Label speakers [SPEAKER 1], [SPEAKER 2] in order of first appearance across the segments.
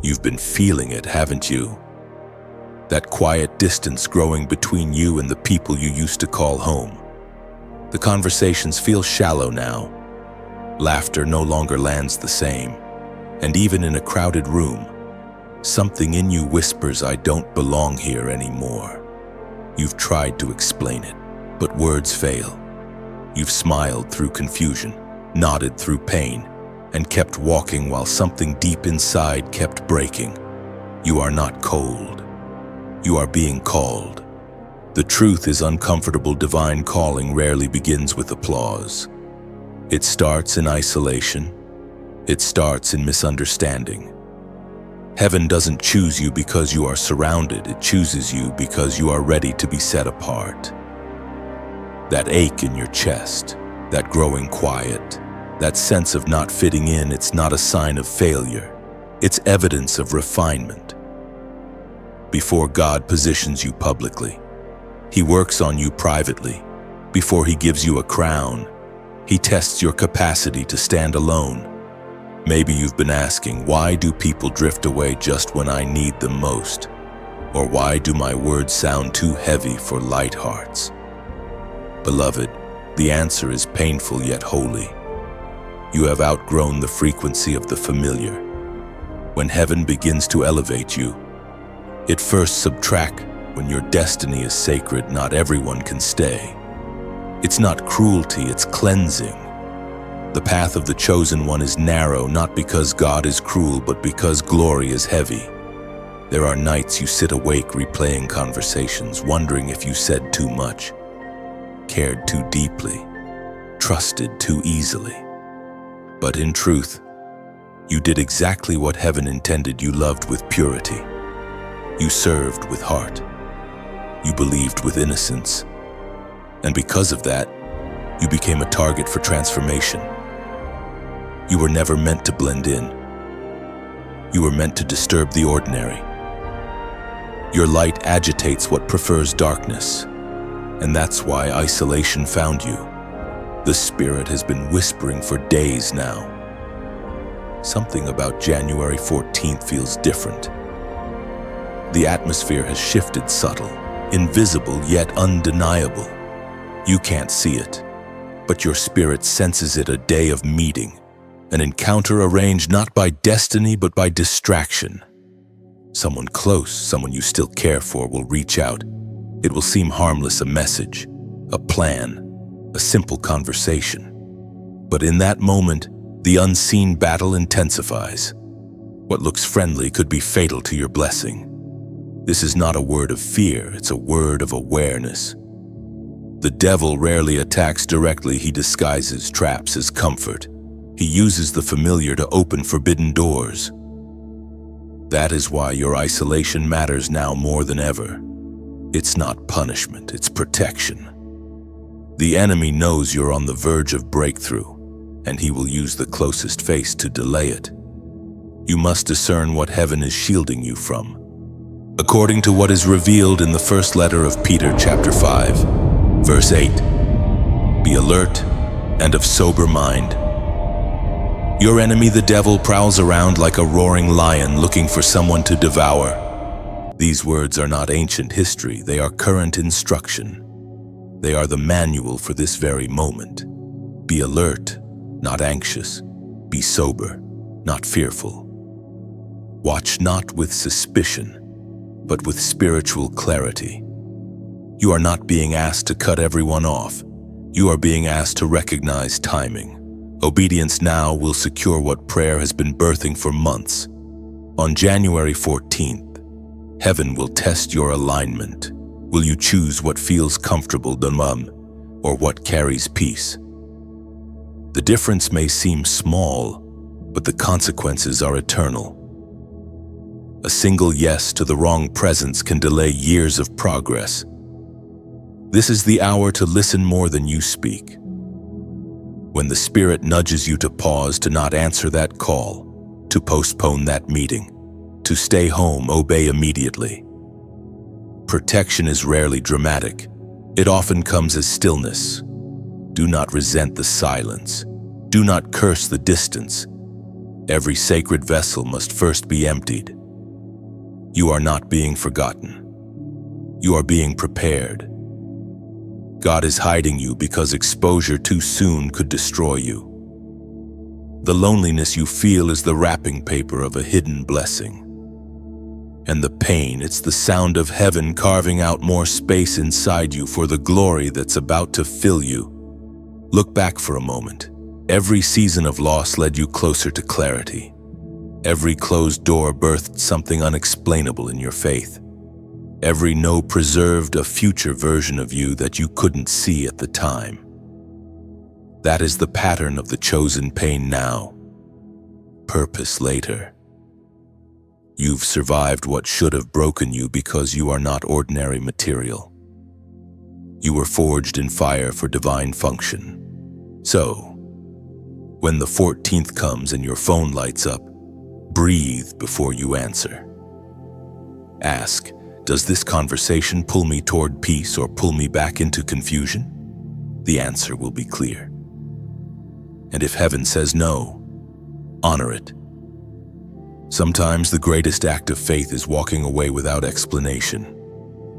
[SPEAKER 1] You've been feeling it, haven't you? That quiet distance growing between you and the people you used to call home. The conversations feel shallow now. Laughter no longer lands the same. And even in a crowded room, something in you whispers, I don't belong here anymore. You've tried to explain it, but words fail. You've smiled through confusion, nodded through pain, and kept walking while something deep inside kept breaking. You are not cold. You are being called. The truth is, uncomfortable divine calling rarely begins with applause. It starts in isolation. It starts in misunderstanding. Heaven doesn't choose you because you are surrounded. It chooses you because you are ready to be set apart. That ache in your chest, that growing quiet, that sense of not fitting in, it's not a sign of failure. It's evidence of refinement. Before God positions you publicly, He works on you privately. Before He gives you a crown, He tests your capacity to stand alone. Maybe you've been asking, why do people drift away just when I need them most? Or why do my words sound too heavy for light hearts? Beloved, the answer is painful yet holy. You have outgrown the frequency of the familiar. When heaven begins to elevate you, it first subtracts. When your destiny is sacred, not everyone can stay. It's not cruelty, it's cleansing. The path of the chosen one is narrow, not because God is cruel, but because glory is heavy. There are nights you sit awake replaying conversations, wondering if you said too much, cared too deeply, trusted too easily. But in truth, you did exactly what heaven intended. You loved with purity. You served with heart. You believed with innocence. And because of that, you became a target for transformation. You were never meant to blend in. You were meant to disturb the ordinary. Your light agitates what prefers darkness, and that's why isolation found you. The Spirit has been whispering for days now. Something about January 14th feels different. The atmosphere has shifted, subtle, invisible yet undeniable. You can't see it, but your spirit senses it. A day of meeting, an encounter arranged not by destiny but by distraction. Someone close, someone you still care for, will reach out. It will seem harmless, a message, a plan, a simple conversation. But in that moment, the unseen battle intensifies. What looks friendly could be fatal to your blessing. This is not a word of fear, it's a word of awareness. The devil rarely attacks directly. He disguises traps as comfort. He uses the familiar to open forbidden doors. That is why your isolation matters now more than ever. It's not punishment, it's protection. The enemy knows you're on the verge of breakthrough, and he will use the closest face to delay it. You must discern what heaven is shielding you from. According to what is revealed in the first letter of Peter, chapter 5, verse 8, be alert and of sober mind. Your enemy, the devil, prowls around like a roaring lion looking for someone to devour. These words are not ancient history, they are current instruction. They are the manual for this very moment. Be alert, not anxious. Be sober, not fearful. Watch not with suspicion, but with spiritual clarity. You are not being asked to cut everyone off. You are being asked to recognize timing. Obedience now will secure what prayer has been birthing for months. On January 14th, heaven will test your alignment. Will you choose what feels comfortable, or what carries peace? The difference may seem small, but the consequences are eternal. A single yes to the wrong presence can delay years of progress. This is the hour to listen more than you speak. When the Spirit nudges you to pause, to not answer that call, to postpone that meeting, to stay home, obey immediately. Protection is rarely dramatic. It often comes as stillness. Do not resent the silence. Do not curse the distance. Every sacred vessel must first be emptied. You are not being forgotten. You are being prepared. God is hiding you because exposure too soon could destroy you. The loneliness you feel is the wrapping paper of a hidden blessing. And the pain, it's the sound of heaven carving out more space inside you for the glory that's about to fill you. Look back for a moment. Every season of loss led you closer to clarity. Every closed door birthed something unexplainable in your faith. Every no preserved a future version of you that you couldn't see at the time. That is the pattern of the chosen pain now, purpose later. You've survived what should have broken you because you are not ordinary material. You were forged in fire for divine function. So, when the 14th comes and your phone lights up, breathe before you answer. Ask, does this conversation pull me toward peace or pull me back into confusion? The answer will be clear. And if heaven says no, honor it. Sometimes the greatest act of faith is walking away without explanation.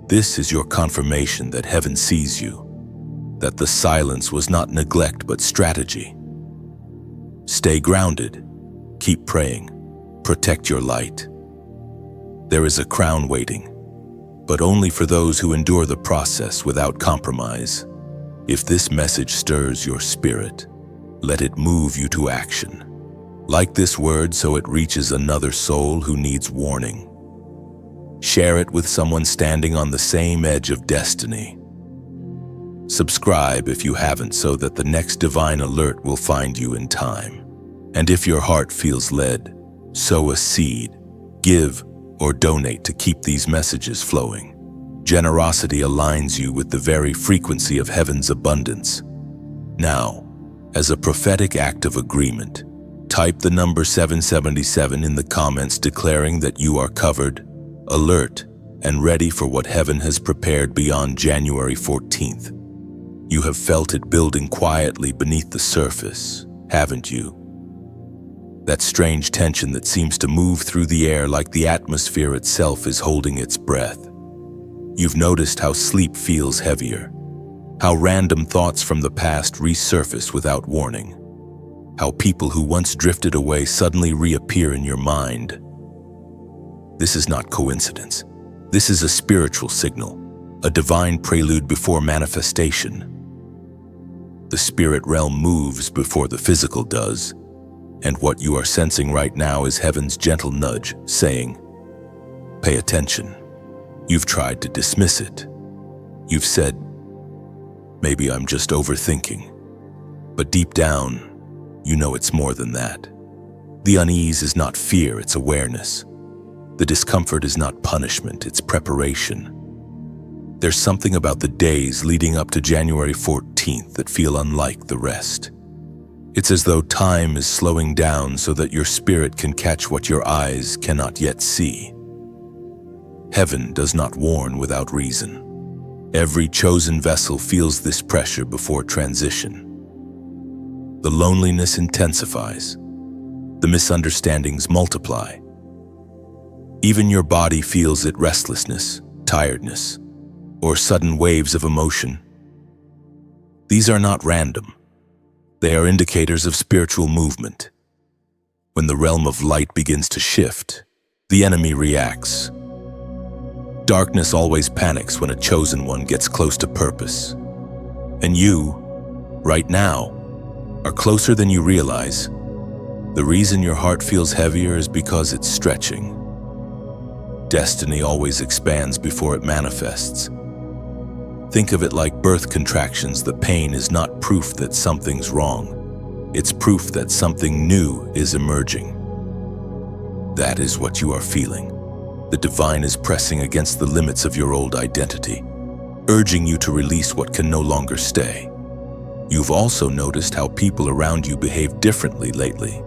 [SPEAKER 1] This is your confirmation that heaven sees you, that the silence was not neglect but strategy. Stay grounded, keep praying, protect your light. There is a crown waiting, but only for those who endure the process without compromise. If this message stirs your spirit, let it move you to action. Like this word so it reaches another soul who needs warning. Share it with someone standing on the same edge of destiny. Subscribe if you haven't so that the next divine alert will find you in time. And if your heart feels led, sow a seed, give, or donate to keep these messages flowing. Generosity aligns you with the very frequency of heaven's abundance. Now, as a prophetic act of agreement, type the number 777 in the comments declaring that you are covered, alert, and ready for what heaven has prepared beyond January 14th. You have felt it building quietly beneath the surface, haven't you? That strange tension that seems to move through the air like the atmosphere itself is holding its breath. You've noticed how sleep feels heavier, how random thoughts from the past resurface without warning, how people who once drifted away suddenly reappear in your mind. This is not coincidence. This is a spiritual signal, a divine prelude before manifestation. The spirit realm moves before the physical does, and what you are sensing right now is heaven's gentle nudge saying, pay attention. You've tried to dismiss it. You've said, maybe I'm just overthinking. But deep down, you know it's more than that. The unease is not fear, it's awareness. The discomfort is not punishment, it's preparation. There's something about the days leading up to January 14th that feel unlike the rest. It's as though time is slowing down so that your spirit can catch what your eyes cannot yet see. Heaven does not warn without reason. Every chosen vessel feels this pressure before transition. The loneliness intensifies. The misunderstandings multiply. Even your body feels it: restlessness, tiredness, or sudden waves of emotion. These are not random. They are indicators of spiritual movement. When the realm of light begins to shift, the enemy reacts. Darkness always panics when a chosen one gets close to purpose. And you, right now, are closer than you realize. The reason your heart feels heavier is because it's stretching. Destiny always expands before it manifests. Think of it like birth contractions. The pain is not proof that something's wrong. It's proof that something new is emerging. That is what you are feeling. The divine is pressing against the limits of your old identity, urging you to release what can no longer stay. You've also noticed how people around you behave differently lately.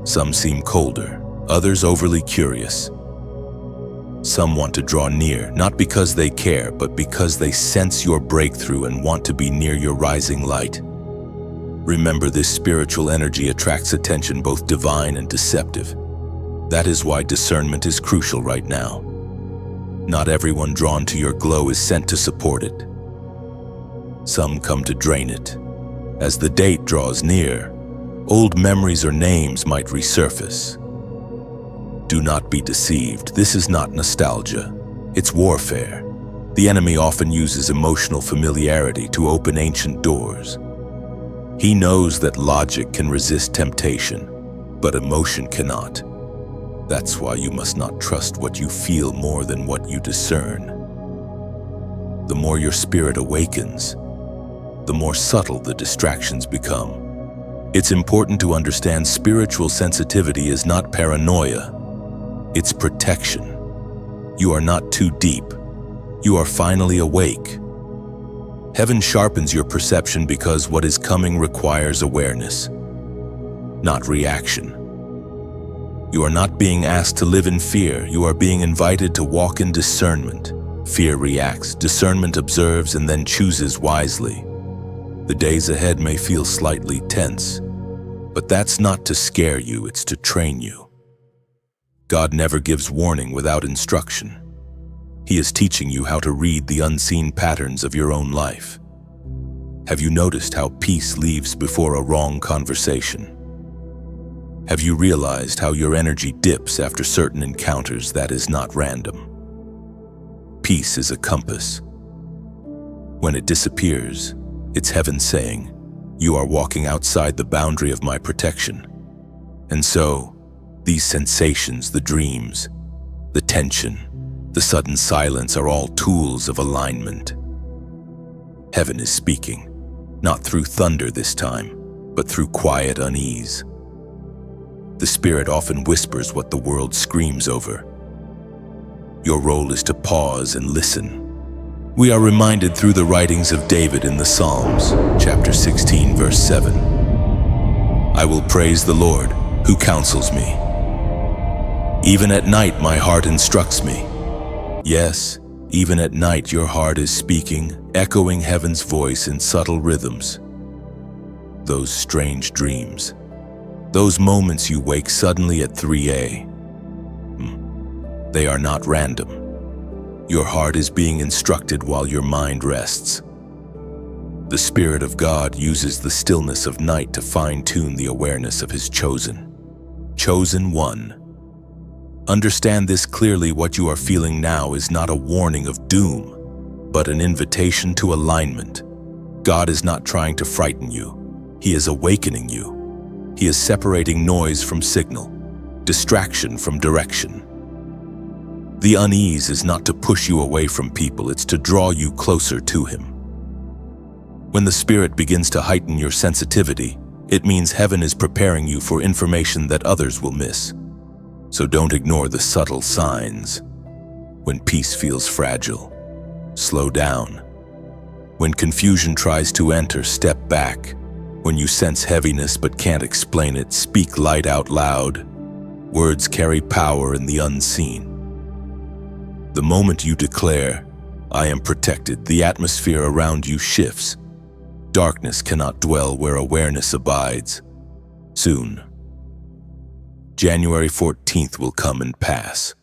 [SPEAKER 1] Some seem colder, others overly curious. Some want to draw near, not because they care, but because they sense your breakthrough and want to be near your rising light. Remember, this spiritual energy attracts attention, both divine and deceptive. That is why discernment is crucial right now. Not everyone drawn to your glow is sent to support it. Some come to drain it. As the date draws near, old memories or names might resurface. Do not be deceived. This is not nostalgia. It's warfare. The enemy often uses emotional familiarity to open ancient doors. He knows that logic can resist temptation, but emotion cannot. That's why you must not trust what you feel more than what you discern. The more your spirit awakens, the more subtle the distractions become. It's important to understand spiritual sensitivity is not paranoia. It's protection. You are not too deep. You are finally awake. Heaven sharpens your perception because what is coming requires awareness, not reaction. You are not being asked to live in fear. You are being invited to walk in discernment. Fear reacts, discernment observes, and then chooses wisely. The days ahead may feel slightly tense, but that's not to scare you, it's to train you. God never gives warning without instruction. He is teaching you how to read the unseen patterns of your own life. Have you noticed how peace leaves before a wrong conversation? Have you realized how your energy dips after certain encounters? That is not random. Peace is a compass. When it disappears, it's heaven saying, "You are walking outside the boundary of my protection." And so, these sensations, the dreams, the tension, the sudden silence are all tools of alignment. Heaven is speaking, not through thunder this time, but through quiet unease. The Spirit often whispers what the world screams over. Your role is to pause and listen. We are reminded through the writings of David in the Psalms, chapter 16, verse 7. I will praise the Lord, who counsels me. Even at night my heart instructs me. Yes, even at night your heart is speaking, echoing heaven's voice in subtle rhythms. Those strange dreams. Those moments you wake suddenly at 3 a.m. They are not random. Your heart is being instructed while your mind rests. The Spirit of God uses the stillness of night to fine-tune the awareness of His chosen. Chosen one. Understand this clearly. What you are feeling now is not a warning of doom, but an invitation to alignment. God is not trying to frighten you. He is awakening you. He is separating noise from signal, distraction from direction. The unease is not to push you away from people, it's to draw you closer to Him. When the Spirit begins to heighten your sensitivity, it means heaven is preparing you for information that others will miss. So don't ignore the subtle signs. When peace feels fragile, slow down. When confusion tries to enter, step back. When you sense heaviness but can't explain it, speak light out loud. Words carry power in the unseen. The moment you declare, I am protected, the atmosphere around you shifts. Darkness cannot dwell where awareness abides. Soon, January 14th will come and pass.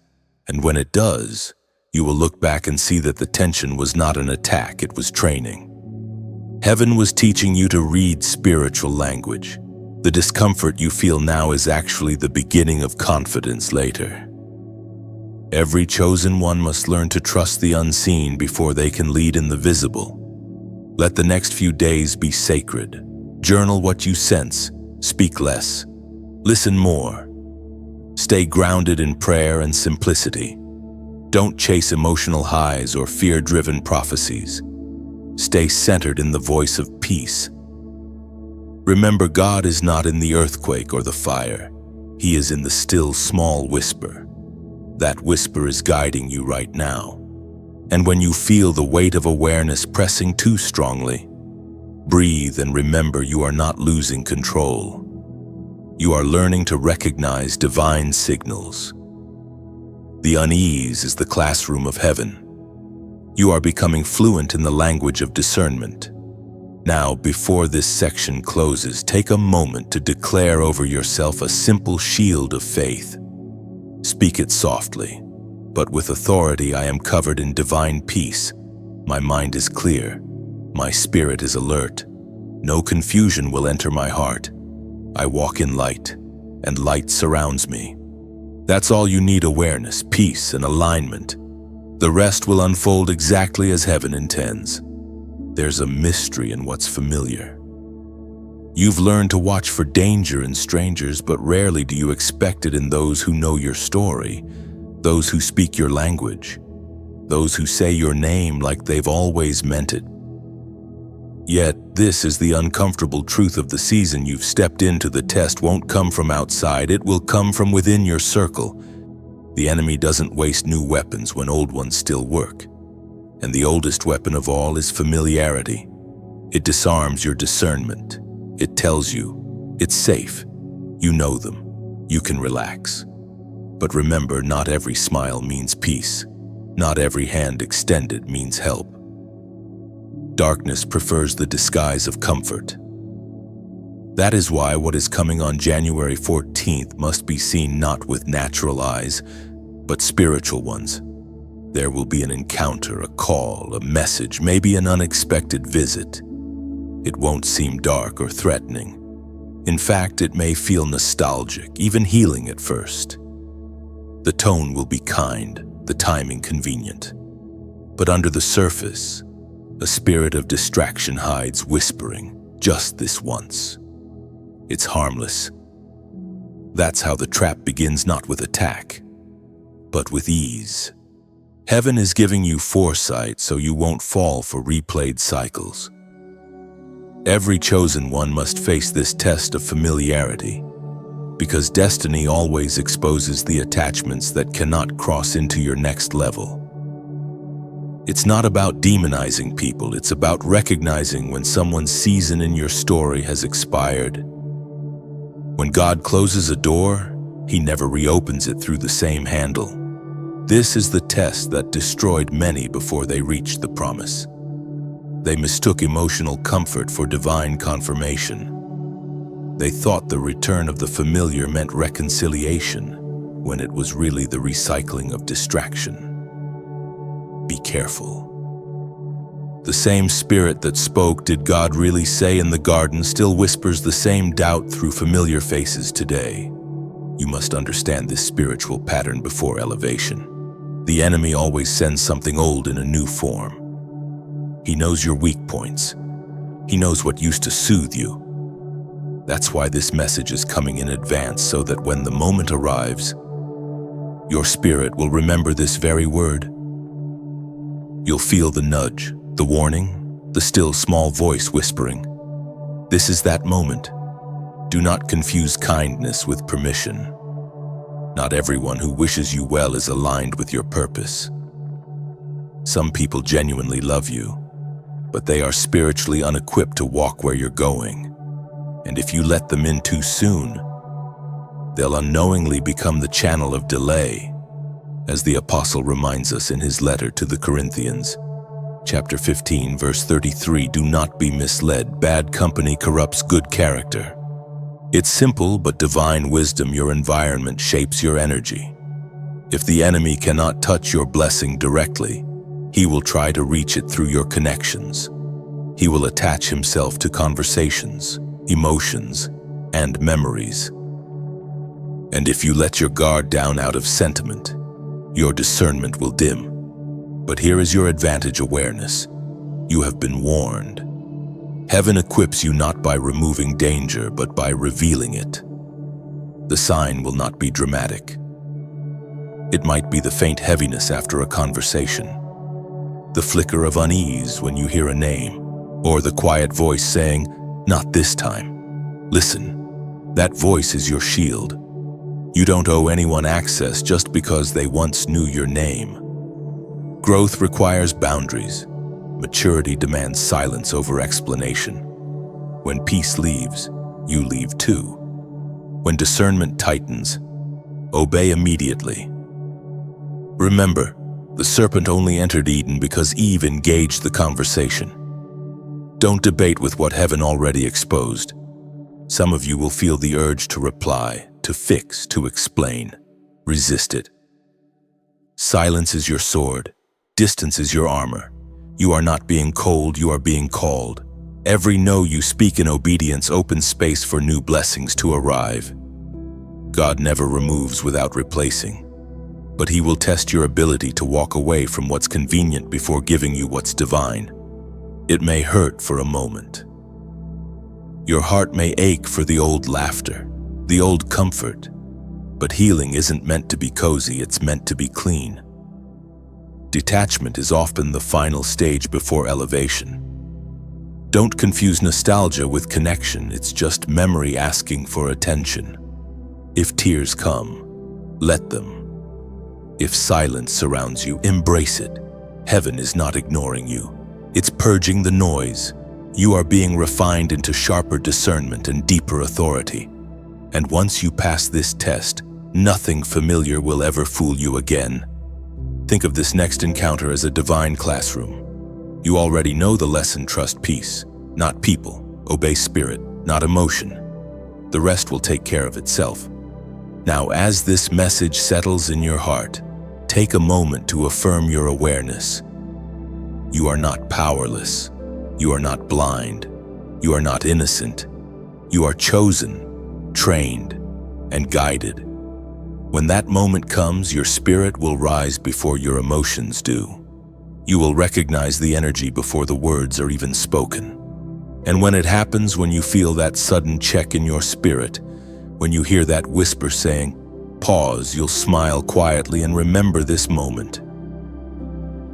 [SPEAKER 1] And when it does, you will look back and see that the tension was not an attack, it was training. Heaven was teaching you to read spiritual language. The discomfort you feel now is actually the beginning of confidence later. Every chosen one must learn to trust the unseen before they can lead in the visible. Let the next few days be sacred. Journal what you sense, speak less, listen more. Stay grounded in prayer and simplicity. Don't chase emotional highs or fear-driven prophecies. Stay centered in the voice of peace. Remember, God is not in the earthquake or the fire. He is in the still small whisper. That whisper is guiding you right now. And when you feel the weight of awareness pressing too strongly, breathe and remember you are not losing control. You are learning to recognize divine signals. The unease is the classroom of heaven. You are becoming fluent in the language of discernment. Now, before this section closes, take a moment to declare over yourself a simple shield of faith. Speak it softly, but with authority. I am covered in divine peace. My mind is clear. My spirit is alert. No confusion will enter my heart. I walk in light, and light surrounds me. That's all you need: awareness, peace, and alignment. The rest will unfold exactly as heaven intends. There's a mystery in what's familiar. You've learned to watch for danger in strangers, but rarely do you expect it in those who know your story, those who speak your language, those who say your name like they've always meant it. Yet, this is the uncomfortable truth of the season you've stepped into. The test won't come from outside, it will come from within your circle. The enemy doesn't waste new weapons when old ones still work. And the oldest weapon of all is familiarity. It disarms your discernment. It tells you, it's safe. You know them. You can relax. But remember, not every smile means peace. Not every hand extended means help. Darkness prefers the disguise of comfort. That is why what is coming on January 14th must be seen not with natural eyes, but spiritual ones. There will be an encounter, a call, a message, maybe an unexpected visit. It won't seem dark or threatening. In fact, it may feel nostalgic, even healing at first. The tone will be kind, the timing convenient. But under the surface, a spirit of distraction hides, whispering, "Just this once." It's harmless. That's how the trap begins, not with attack, but with ease. Heaven is giving you foresight so you won't fall for replayed cycles. Every chosen one must face this test of familiarity, because destiny always exposes the attachments that cannot cross into your next level. It's not about demonizing people, it's about recognizing when someone's season in your story has expired. When God closes a door, He never reopens it through the same handle. This is the test that destroyed many before they reached the promise. They mistook emotional comfort for divine confirmation. They thought the return of the familiar meant reconciliation, when it was really the recycling of distraction. Be careful. The same spirit that spoke, "Did God really say?" in the garden still whispers the same doubt through familiar faces today. You must understand this spiritual pattern before elevation. The enemy always sends something old in a new form. He knows your weak points. He knows what used to soothe you. That's why this message is coming in advance, so that when the moment arrives, your spirit will remember this very word. You'll feel the nudge, the warning, the still small voice whispering, "This is that moment." Do not confuse kindness with permission. Not everyone who wishes you well is aligned with your purpose. Some people genuinely love you, but they are spiritually unequipped to walk where you're going. And if you let them in too soon, they'll unknowingly become the channel of delay, as the apostle reminds us in his letter to the Corinthians. Chapter 15, verse 33, "Do not be misled. Bad company corrupts good character." It's simple but divine wisdom. Your environment shapes your energy. If the enemy cannot touch your blessing directly, he will try to reach it through your connections. He will attach himself to conversations, emotions, and memories. And if you let your guard down out of sentiment, your discernment will dim. But here is your advantage: awareness. You have been warned. Heaven equips you not by removing danger, but by revealing it. The sign will not be dramatic. It might be the faint heaviness after a conversation, the flicker of unease when you hear a name, or the quiet voice saying, "Not this time." Listen, that voice is your shield. You don't owe anyone access just because they once knew your name. Growth requires boundaries. Maturity demands silence over explanation. When peace leaves, you leave too. When discernment tightens, obey immediately. Remember, the serpent only entered Eden because Eve engaged the conversation. Don't debate with what heaven already exposed. Some of you will feel the urge to reply, to fix, to explain. Resist it. Silence is your sword. Distance is your armor. You are not being cold, you are being called. Every no you speak in obedience opens space for new blessings to arrive. God never removes without replacing, but He will test your ability to walk away from what's convenient before giving you what's divine. It may hurt for a moment. Your heart may ache for the old laughter, the old comfort, but healing isn't meant to be cozy, it's meant to be clean. Detachment is often the final stage before elevation. Don't confuse nostalgia with connection, it's just memory asking for attention. If tears come, let them. If silence surrounds you, embrace it. Heaven is not ignoring you. It's purging the noise. You are being refined into sharper discernment and deeper authority. And once you pass this test, nothing familiar will ever fool you again. Think of this next encounter as a divine classroom. You already know the lesson: trust peace, not people. Obey spirit, not emotion. The rest will take care of itself. Now, as this message settles in your heart, take a moment to affirm your awareness. You are not powerless. You are not blind. You are not innocent. You are chosen, trained, and guided. When that moment comes, your spirit will rise before your emotions do. You will recognize the energy before the words are even spoken. And when it happens, when you feel that sudden check in your spirit, when you hear that whisper saying, pause, you'll smile quietly and remember this moment.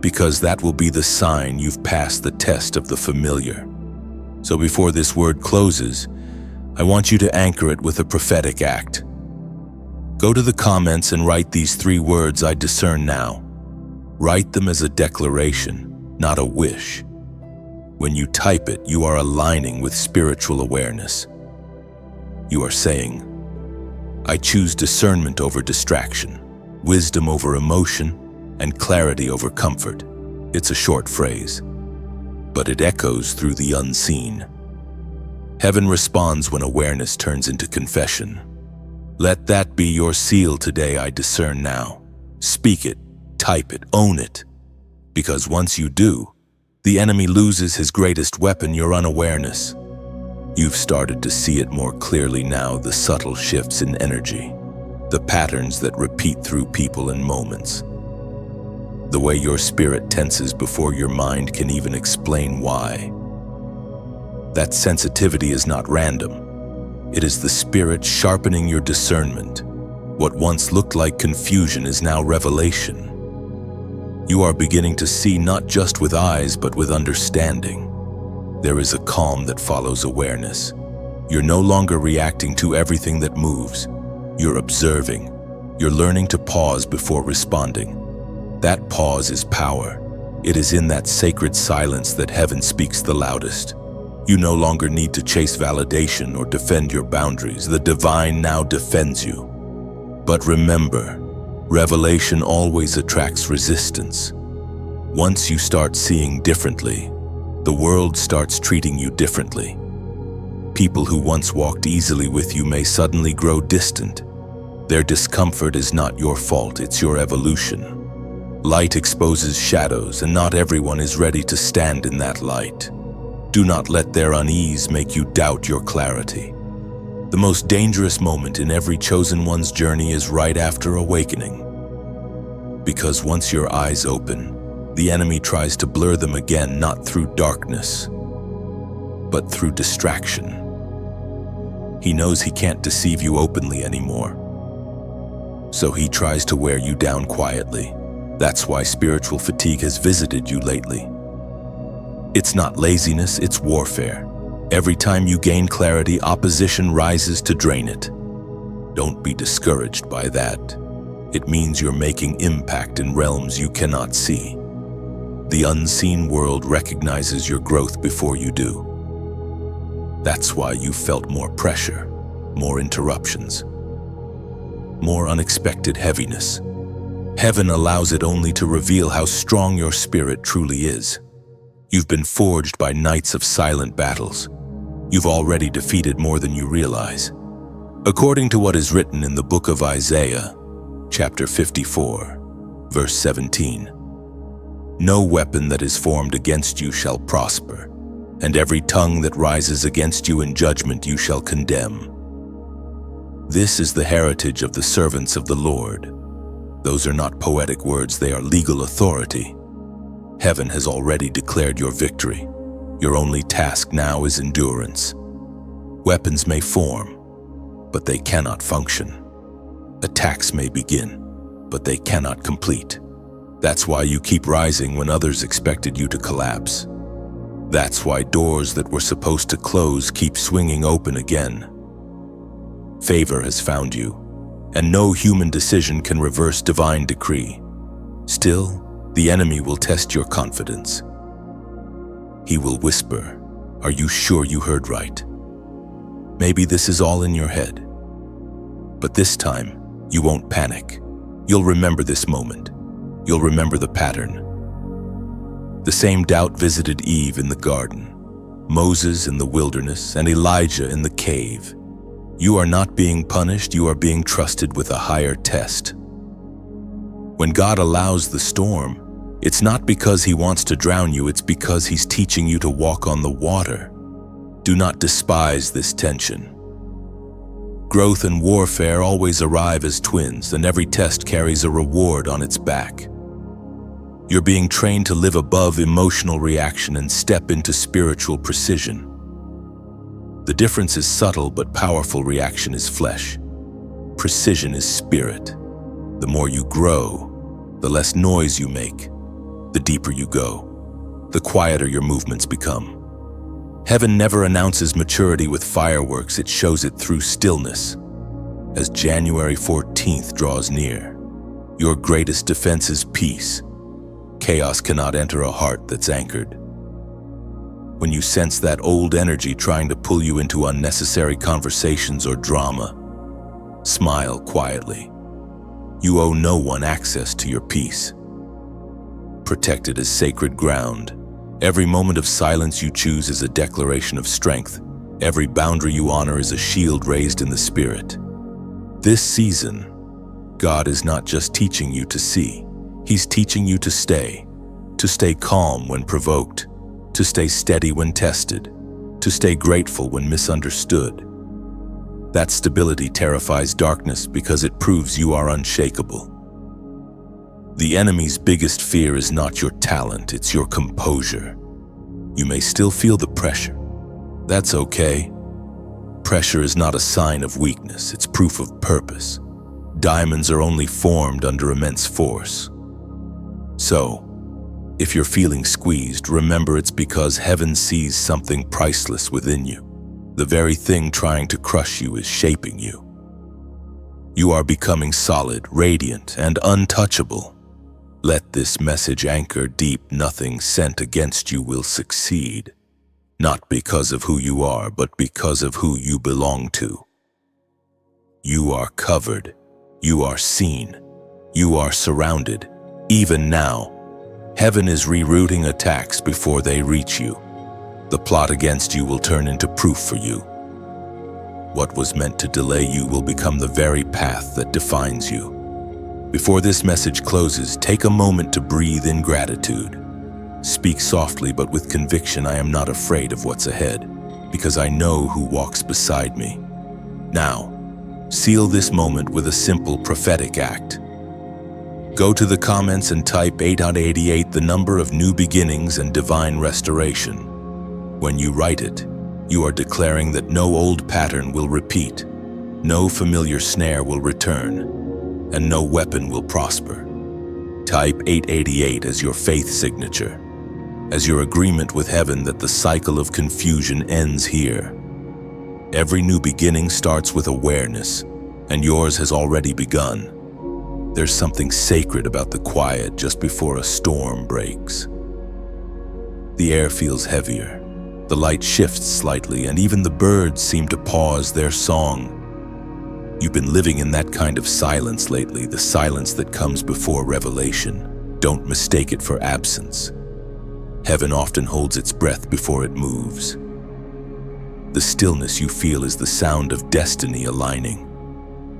[SPEAKER 1] Because that will be the sign you've passed the test of the familiar. So before this word closes, I want you to anchor it with a prophetic act. Go to the comments and write these 3 words: I discern now. Write them as a declaration, not a wish. When you type it, you are aligning with spiritual awareness. You are saying, I choose discernment over distraction, wisdom over emotion, and clarity over comfort. It's a short phrase, but it echoes through the unseen. Heaven responds when awareness turns into confession. Let that be your seal today: I discern now. Speak it, type it, own it. Because once you do, the enemy loses his greatest weapon, your unawareness. You've started to see it more clearly now, the subtle shifts in energy, the patterns that repeat through people and moments. The way your spirit tenses before your mind can even explain why. That sensitivity is not random. It is the spirit sharpening your discernment. What once looked like confusion is now revelation. You are beginning to see not just with eyes, but with understanding. There is a calm that follows awareness. You're no longer reacting to everything that moves. You're observing. You're learning to pause before responding. That pause is power. It is in that sacred silence that heaven speaks the loudest. You no longer need to chase validation or defend your boundaries. The divine now defends you. But remember, revelation always attracts resistance. Once you start seeing differently, the world starts treating you differently. People who once walked easily with you may suddenly grow distant. Their discomfort is not your fault, it's your evolution. Light exposes shadows, and not everyone is ready to stand in that light. Do not let their unease make you doubt your clarity. The most dangerous moment in every chosen one's journey is right after awakening. Because once your eyes open, the enemy tries to blur them again, not through darkness, but through distraction. He knows he can't deceive you openly anymore. So he tries to wear you down quietly. That's why spiritual fatigue has visited you lately. It's not laziness, it's warfare. Every time you gain clarity, opposition rises to drain it. Don't be discouraged by that. It means you're making impact in realms you cannot see. The unseen world recognizes your growth before you do. That's why you felt more pressure, more interruptions, more unexpected heaviness. Heaven allows it only to reveal how strong your spirit truly is. You've been forged by nights of silent battles. You've already defeated more than you realize. According to what is written in the book of Isaiah, chapter 54, verse 17, "No weapon that is formed against you shall prosper, and every tongue that rises against you in judgment you shall condemn. This is the heritage of the servants of the Lord." Those are not poetic words, they are legal authority. Heaven has already declared your victory. Your only task now is endurance. Weapons may form, but they cannot function. Attacks may begin, but they cannot complete. That's why you keep rising when others expected you to collapse. That's why doors that were supposed to close keep swinging open again. Favor has found you, and no human decision can reverse divine decree. Still, the enemy will test your confidence. He will whisper, "Are you sure you heard right?" Maybe this is all in your head. But this time, you won't panic. You'll remember this moment. You'll remember the pattern. The same doubt visited Eve in the garden, Moses in the wilderness, and Elijah in the cave. You are not being punished, you are being trusted with a higher test. When God allows the storm, it's not because He wants to drown you, it's because He's teaching you to walk on the water. Do not despise this tension. Growth and warfare always arrive as twins, and every test carries a reward on its back. You're being trained to live above emotional reaction and step into spiritual precision. The difference is subtle, but powerful reaction is flesh. Precision is spirit. The more you grow, the less noise you make, the deeper you go, the quieter your movements become. Heaven never announces maturity with fireworks, it shows it through stillness. As January 14th draws near, your greatest defense is peace. Chaos cannot enter a heart that's anchored. When you sense that old energy trying to pull you into unnecessary conversations or drama, smile quietly. You owe no one access to your peace. Protect it as sacred ground. Every moment of silence you choose is a declaration of strength. Every boundary you honor is a shield raised in the spirit. This season, God is not just teaching you to see, He's teaching you to stay calm when provoked, to stay steady when tested, to stay grateful when misunderstood. That stability terrifies darkness because it proves you are unshakable. The enemy's biggest fear is not your talent, it's your composure. You may still feel the pressure. That's okay. Pressure is not a sign of weakness, it's proof of purpose. Diamonds are only formed under immense force. So, if you're feeling squeezed, remember it's because heaven sees something priceless within you. The very thing trying to crush you is shaping you. You are becoming solid, radiant, and untouchable. Let this message anchor deep. Nothing sent against you will succeed. Not because of who you are, but because of who you belong to. You are covered. You are seen. You are surrounded. Even now, heaven is rerouting attacks before they reach you. The plot against you will turn into proof for you. What was meant to delay you will become the very path that defines you. Before this message closes, take a moment to breathe in gratitude. Speak softly but with conviction, I am not afraid of what's ahead, because I know who walks beside me. Now, seal this moment with a simple prophetic act. Go to the comments and type 888, the number of new beginnings and divine restoration. When you write it, you are declaring that no old pattern will repeat, no familiar snare will return, and no weapon will prosper. Type 888 as your faith signature, as your agreement with heaven that the cycle of confusion ends here. Every new beginning starts with awareness, and yours has already begun. There's something sacred about the quiet just before a storm breaks. The air feels heavier, the light shifts slightly, and even the birds seem to pause their song. You've been living in that kind of silence lately, the silence that comes before revelation. Don't mistake it for absence. Heaven often holds its breath before it moves. The stillness you feel is the sound of destiny aligning.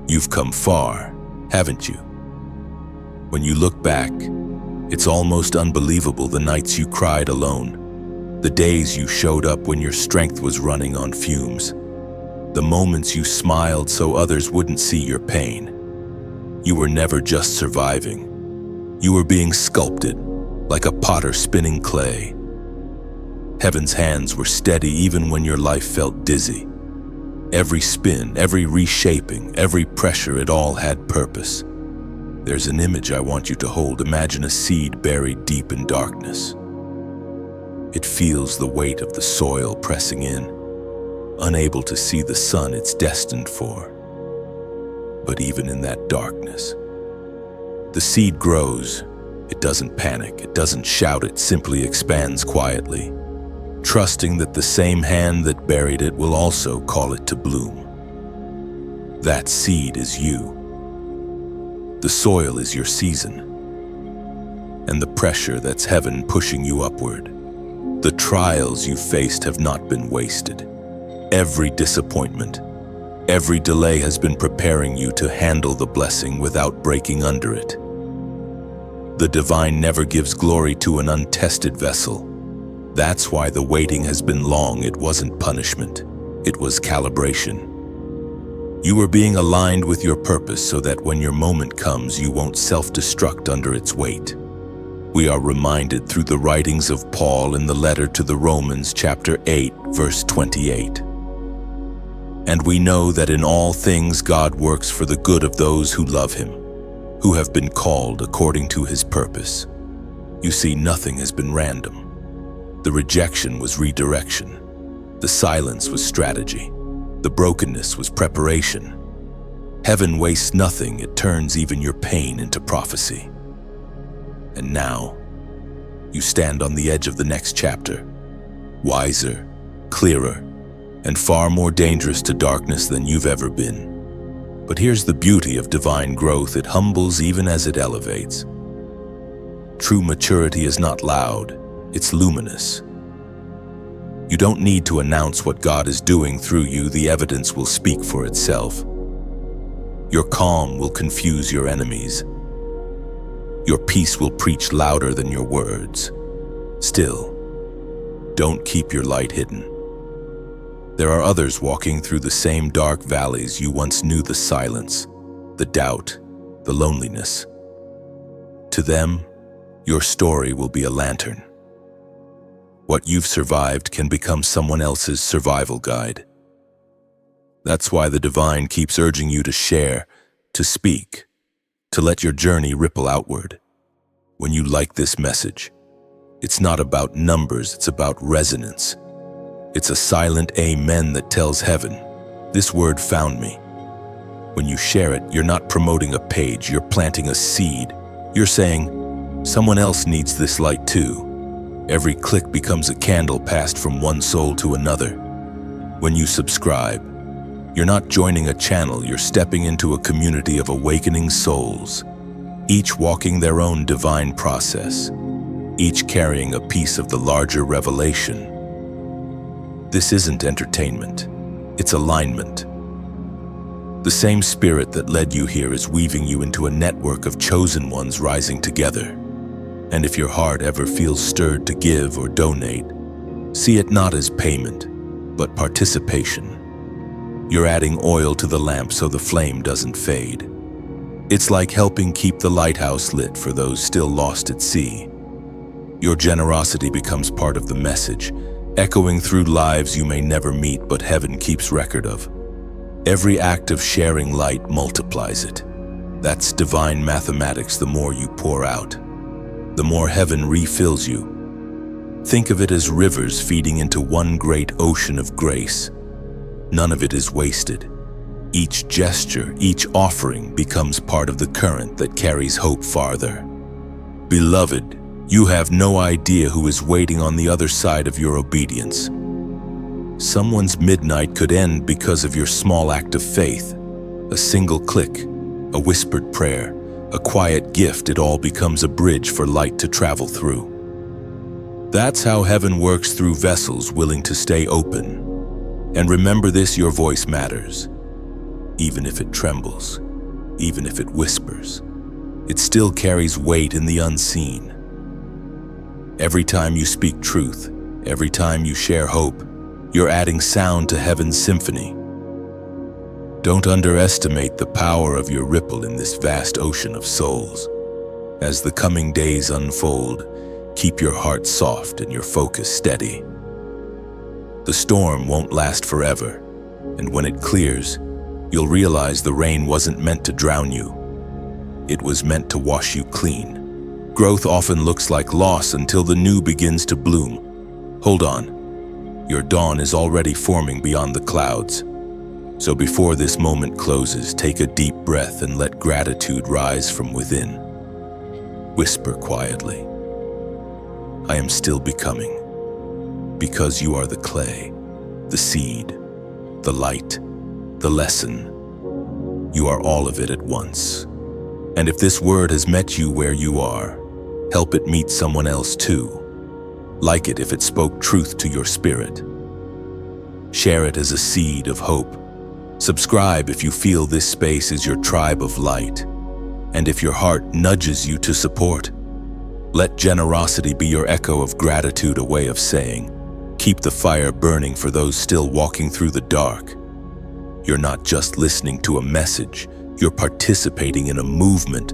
[SPEAKER 1] You've come far, haven't you? When you look back, it's almost unbelievable the nights you cried alone, the days you showed up when your strength was running on fumes, the moments you smiled so others wouldn't see your pain. You were never just surviving. You were being sculpted, like a potter spinning clay. Heaven's hands were steady even when your life felt dizzy. Every spin, every reshaping, every pressure, it all had purpose. There's an image I want you to hold. Imagine a seed buried deep in darkness. It feels the weight of the soil pressing in, unable to see the sun it's destined for. But even in that darkness, the seed grows. It doesn't panic, it doesn't shout, it simply expands quietly, trusting that the same hand that buried it will also call it to bloom. That seed is you. The soil is your season, and the pressure that's heaven pushing you upward. The trials you faced have not been wasted. Every disappointment, every delay has been preparing you to handle the blessing without breaking under it. The divine never gives glory to an untested vessel. That's why the waiting has been long. It wasn't punishment, it was calibration. You are being aligned with your purpose so that when your moment comes, you won't self-destruct under its weight. We are reminded through the writings of Paul in the letter to the Romans, chapter 8, verse 28. And we know that in all things God works for the good of those who love him, who have been called according to his purpose. You see, nothing has been random. The rejection was redirection. The silence was strategy. The brokenness was preparation. Heaven wastes nothing. It turns even your pain into prophecy. And now, you stand on the edge of the next chapter, wiser, clearer, and far more dangerous to darkness than you've ever been. But here's the beauty of divine growth. It humbles even as it elevates. True maturity is not loud, it's luminous. You don't need to announce what God is doing through you. The evidence will speak for itself. Your calm will confuse your enemies. Your peace will preach louder than your words. Still, don't keep your light hidden. There are others walking through the same dark valleys. You once knew the silence, the doubt, the loneliness. To them, your story will be a lantern. What you've survived can become someone else's survival guide. That's why the divine keeps urging you to share, to speak, to let your journey ripple outward. When you like this message, it's not about numbers, it's about resonance. It's a silent amen that tells heaven, this word found me. When you share it, you're not promoting a page, you're planting a seed. You're saying, someone else needs this light too. Every click becomes a candle passed from one soul to another. When you subscribe, you're not joining a channel, you're stepping into a community of awakening souls, each walking their own divine process, each carrying a piece of the larger revelation. This isn't entertainment, it's alignment. The same spirit that led you here is weaving you into a network of chosen ones rising together. And if your heart ever feels stirred to give or donate, see it not as payment, but participation. You're adding oil to the lamp so the flame doesn't fade. It's like helping keep the lighthouse lit for those still lost at sea. Your generosity becomes part of the message, echoing through lives you may never meet but heaven keeps record of. Every act of sharing light multiplies it. That's divine mathematics. The more you pour out, the more heaven refills you. Think of it as rivers feeding into one great ocean of grace. None of it is wasted. Each gesture, each offering becomes part of the current that carries hope farther. Beloved, you have no idea who is waiting on the other side of your obedience. Someone's midnight could end because of your small act of faith. A single click, a whispered prayer, a quiet gift, it all becomes a bridge for light to travel through. That's how heaven works through vessels willing to stay open. And remember this, your voice matters. Even if it trembles, even if it whispers, it still carries weight in the unseen. Every time you speak truth, every time you share hope, you're adding sound to heaven's symphony. Don't underestimate the power of your ripple in this vast ocean of souls. As the coming days unfold, keep your heart soft and your focus steady. The storm won't last forever, and when it clears, you'll realize the rain wasn't meant to drown you. It was meant to wash you clean. Growth often looks like loss until the new begins to bloom. Hold on. Your dawn is already forming beyond the clouds. So before this moment closes, take a deep breath and let gratitude rise from within. Whisper quietly, I am still becoming, because you are the clay, the seed, the light, the lesson. You are all of it at once. And if this word has met you where you are, help it meet someone else too. Like it if it spoke truth to your spirit. Share it as a seed of hope. Subscribe if you feel this space is your tribe of light. And if your heart nudges you to support, let generosity be your echo of gratitude, a way of saying, keep the fire burning for those still walking through the dark. You're not just listening to a message, you're participating in a movement,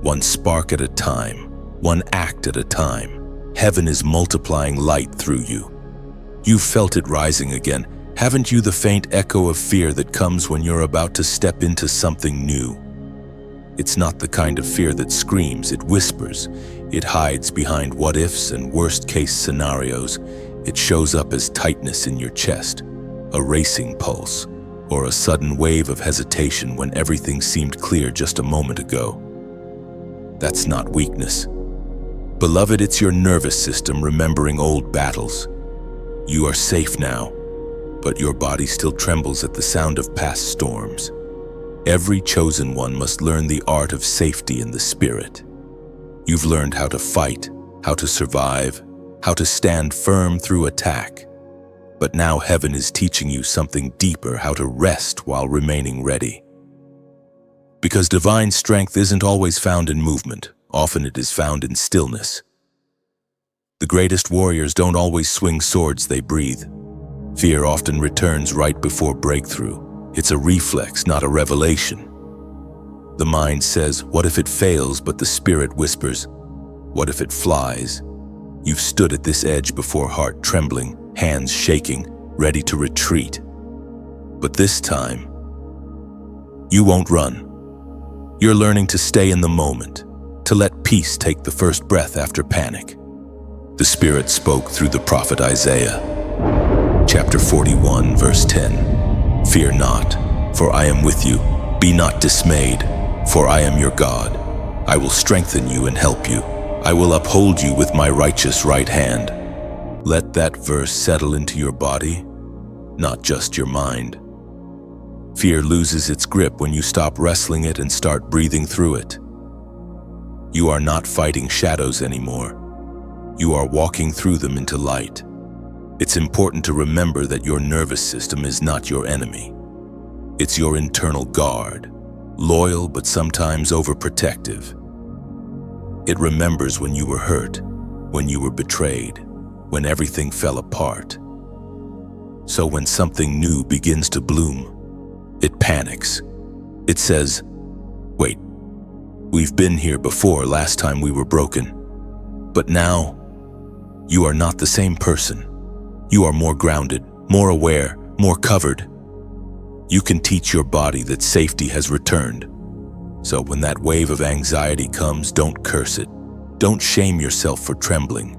[SPEAKER 1] one spark at a time, one act at a time. Heaven is multiplying light through you. You've felt it rising again. Haven't you? The faint echo of fear that comes when you're about to step into something new. It's not the kind of fear that screams, it whispers. It hides behind what ifs and worst-case scenarios. It shows up as tightness in your chest, a racing pulse, or a sudden wave of hesitation when everything seemed clear just a moment ago. That's not weakness. Beloved, it's your nervous system remembering old battles. You are safe now, but your body still trembles at the sound of past storms. Every chosen one must learn the art of safety in the spirit. You've learned how to fight, how to survive, how to stand firm through attack. But now heaven is teaching you something deeper, how to rest while remaining ready. Because divine strength isn't always found in movement, often it is found in stillness. The greatest warriors don't always swing swords, they breathe. Fear often returns right before breakthrough. It's a reflex, not a revelation. The mind says, what if it fails? But the spirit whispers, what if it flies? You've stood at this edge before, heart trembling, hands shaking, ready to retreat. But this time, you won't run. You're learning to stay in the moment, to let peace take the first breath after panic. The Spirit spoke through the prophet Isaiah. Chapter 41, verse 10. Fear not, for I am with you. Be not dismayed, for I am your God. I will strengthen you and help you. I will uphold you with my righteous right hand. Let that verse settle into your body, not just your mind. Fear loses its grip when you stop wrestling it and start breathing through it. You are not fighting shadows anymore. You are walking through them into light. It's important to remember that your nervous system is not your enemy. It's your internal guard, loyal but sometimes overprotective. It remembers when you were hurt, when you were betrayed, when everything fell apart. So when something new begins to bloom, it panics. It says, wait, we've been here before, last time we were broken. But now, you are not the same person. You are more grounded, more aware, more covered. You can teach your body that safety has returned. So when that wave of anxiety comes, don't curse it. Don't shame yourself for trembling.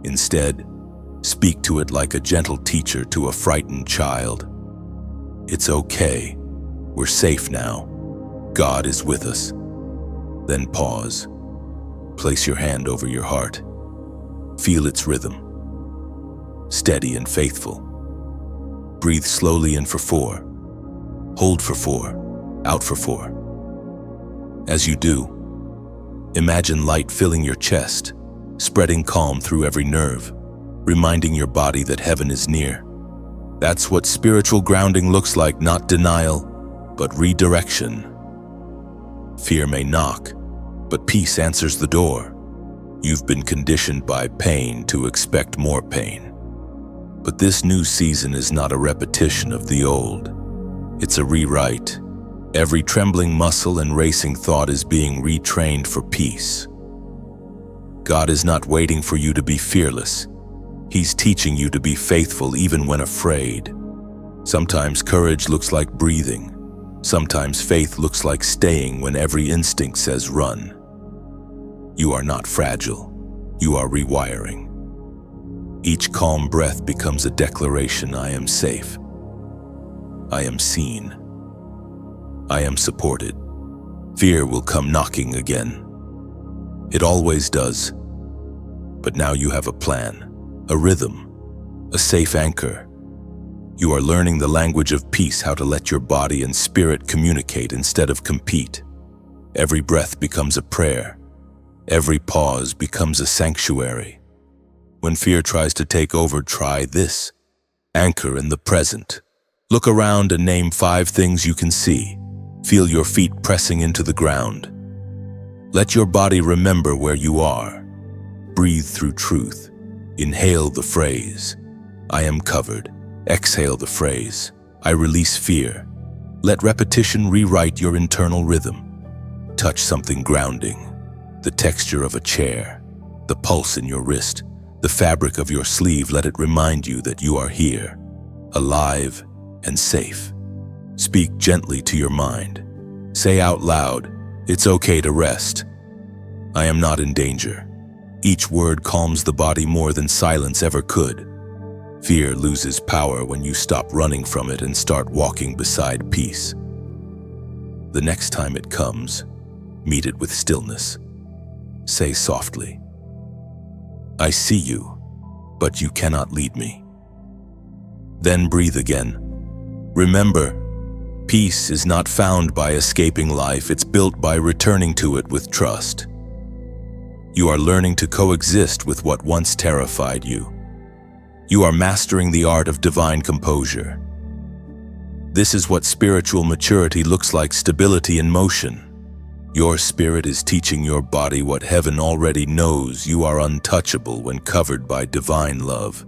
[SPEAKER 1] Instead, speak to it like a gentle teacher to a frightened child. It's okay. We're safe now. God is with us. Then pause. Place your hand over your heart. Feel its rhythm. Steady and faithful. Breathe slowly in for 4. Hold for 4. Out for 4. As you do, imagine light filling your chest, spreading calm through every nerve, reminding your body that heaven is near. That's what spiritual grounding looks like, not denial, but redirection. Fear may knock, but peace answers the door. You've been conditioned by pain to expect more pain. But this new season is not a repetition of the old. It's a rewrite. Every trembling muscle and racing thought is being retrained for peace. God is not waiting for you to be fearless. He's teaching you to be faithful even when afraid. Sometimes courage looks like breathing. Sometimes faith looks like staying when every instinct says run. You are not fragile. You are rewiring. Each calm breath becomes a declaration: I am safe. I am seen. I am supported. Fear will come knocking again. It always does. But now you have a plan, a rhythm, a safe anchor. You are learning the language of peace, how to let your body and spirit communicate instead of compete. Every breath becomes a prayer. Every pause becomes a sanctuary. When fear tries to take over, try this. Anchor in the present. Look around and name 5 things you can see. Feel your feet pressing into the ground. Let your body remember where you are. Breathe through truth. Inhale the phrase, I am covered. Exhale the phrase, I release fear. Let repetition rewrite your internal rhythm. Touch something grounding, the texture of a chair, the pulse in your wrist, the fabric of your sleeve. Let it remind you that you are here, alive and safe. Speak gently to your mind. Say out loud, it's okay to rest. I am not in danger. Each word calms the body more than silence ever could. Fear loses power when you stop running from it and start walking beside peace. The next time it comes, meet it with stillness. Say softly, I see you, but you cannot lead me. Then breathe again. Remember, peace is not found by escaping life, it's built by returning to it with trust. You are learning to coexist with what once terrified you. You are mastering the art of divine composure. This is what spiritual maturity looks like: stability in motion. Your spirit is teaching your body what heaven already knows. You are untouchable when covered by divine love.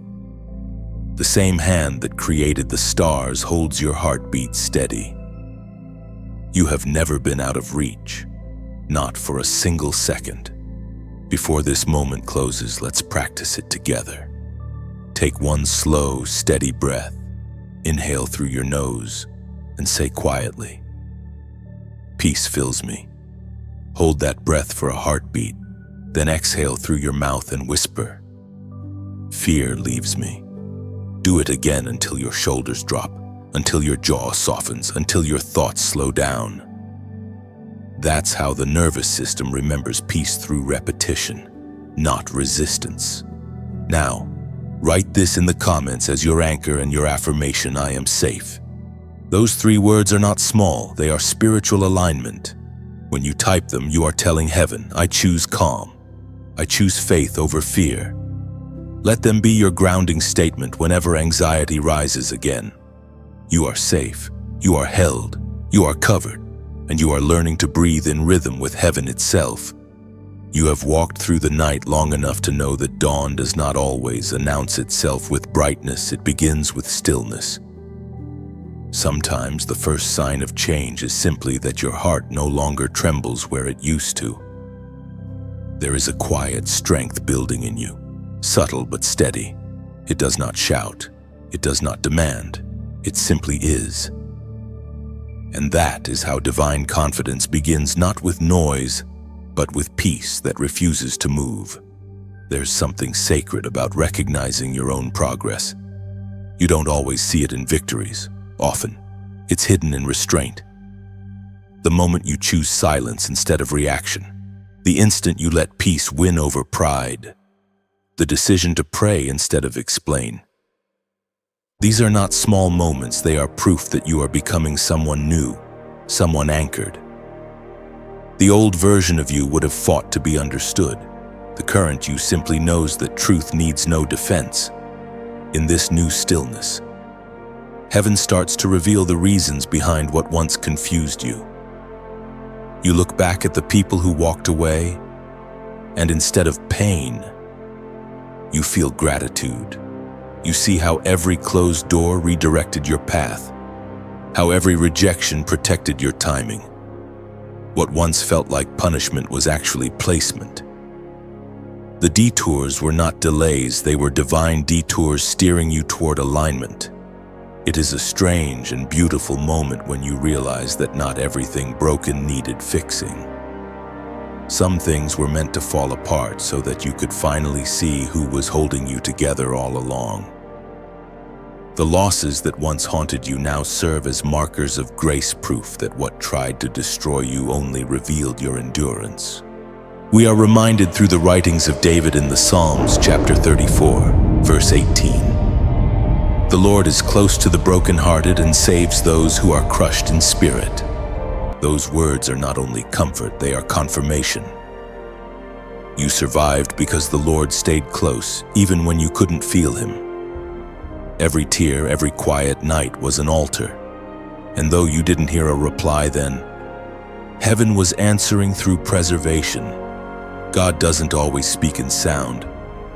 [SPEAKER 1] The same hand that created the stars holds your heartbeat steady. You have never been out of reach, not for a single second. Before this moment closes, let's practice it together. Take one slow, steady breath. Inhale through your nose and say quietly, peace fills me. Hold that breath for a heartbeat, then exhale through your mouth and whisper, fear leaves me. Do it again until your shoulders drop, until your jaw softens, until your thoughts slow down. That's how the nervous system remembers peace, through repetition, not resistance. Now, write this in the comments as your anchor and your affirmation: I am safe. Those 3 words are not small, they are spiritual alignment. When you type them, you are telling heaven, I choose calm. I choose faith over fear. Let them be your grounding statement whenever anxiety rises again. You are safe, you are held, you are covered, and you are learning to breathe in rhythm with heaven itself. You have walked through the night long enough to know that dawn does not always announce itself with brightness, it begins with stillness. Sometimes the first sign of change is simply that your heart no longer trembles where it used to. There is a quiet strength building in you, subtle but steady. It does not shout, it does not demand, it simply is. And that is how divine confidence begins, not with noise, but with peace that refuses to move. There's something sacred about recognizing your own progress. You don't always see it in victories. Often, it's hidden in restraint. The moment you choose silence instead of reaction, the instant you let peace win over pride, the decision to pray instead of explain. These are not small moments, they are proof that you are becoming someone new, someone anchored. The old version of you would have fought to be understood. The current you simply knows that truth needs no defense. In this new stillness, heaven starts to reveal the reasons behind what once confused you. You look back at the people who walked away, and instead of pain, you feel gratitude. You see how every closed door redirected your path, how every rejection protected your timing. What once felt like punishment was actually placement. The detours were not delays, they were divine detours steering you toward alignment. It is a strange and beautiful moment when you realize that not everything broken needed fixing. Some things were meant to fall apart so that you could finally see who was holding you together all along. The losses that once haunted you now serve as markers of grace, proof that what tried to destroy you only revealed your endurance. We are reminded through the writings of David in the Psalms, chapter 34, verse 18. The Lord is close to the brokenhearted and saves those who are crushed in spirit. Those words are not only comfort, they are confirmation. You survived because the Lord stayed close, even when you couldn't feel Him. Every tear, every quiet night was an altar. And though you didn't hear a reply then, heaven was answering through preservation. God doesn't always speak in sound.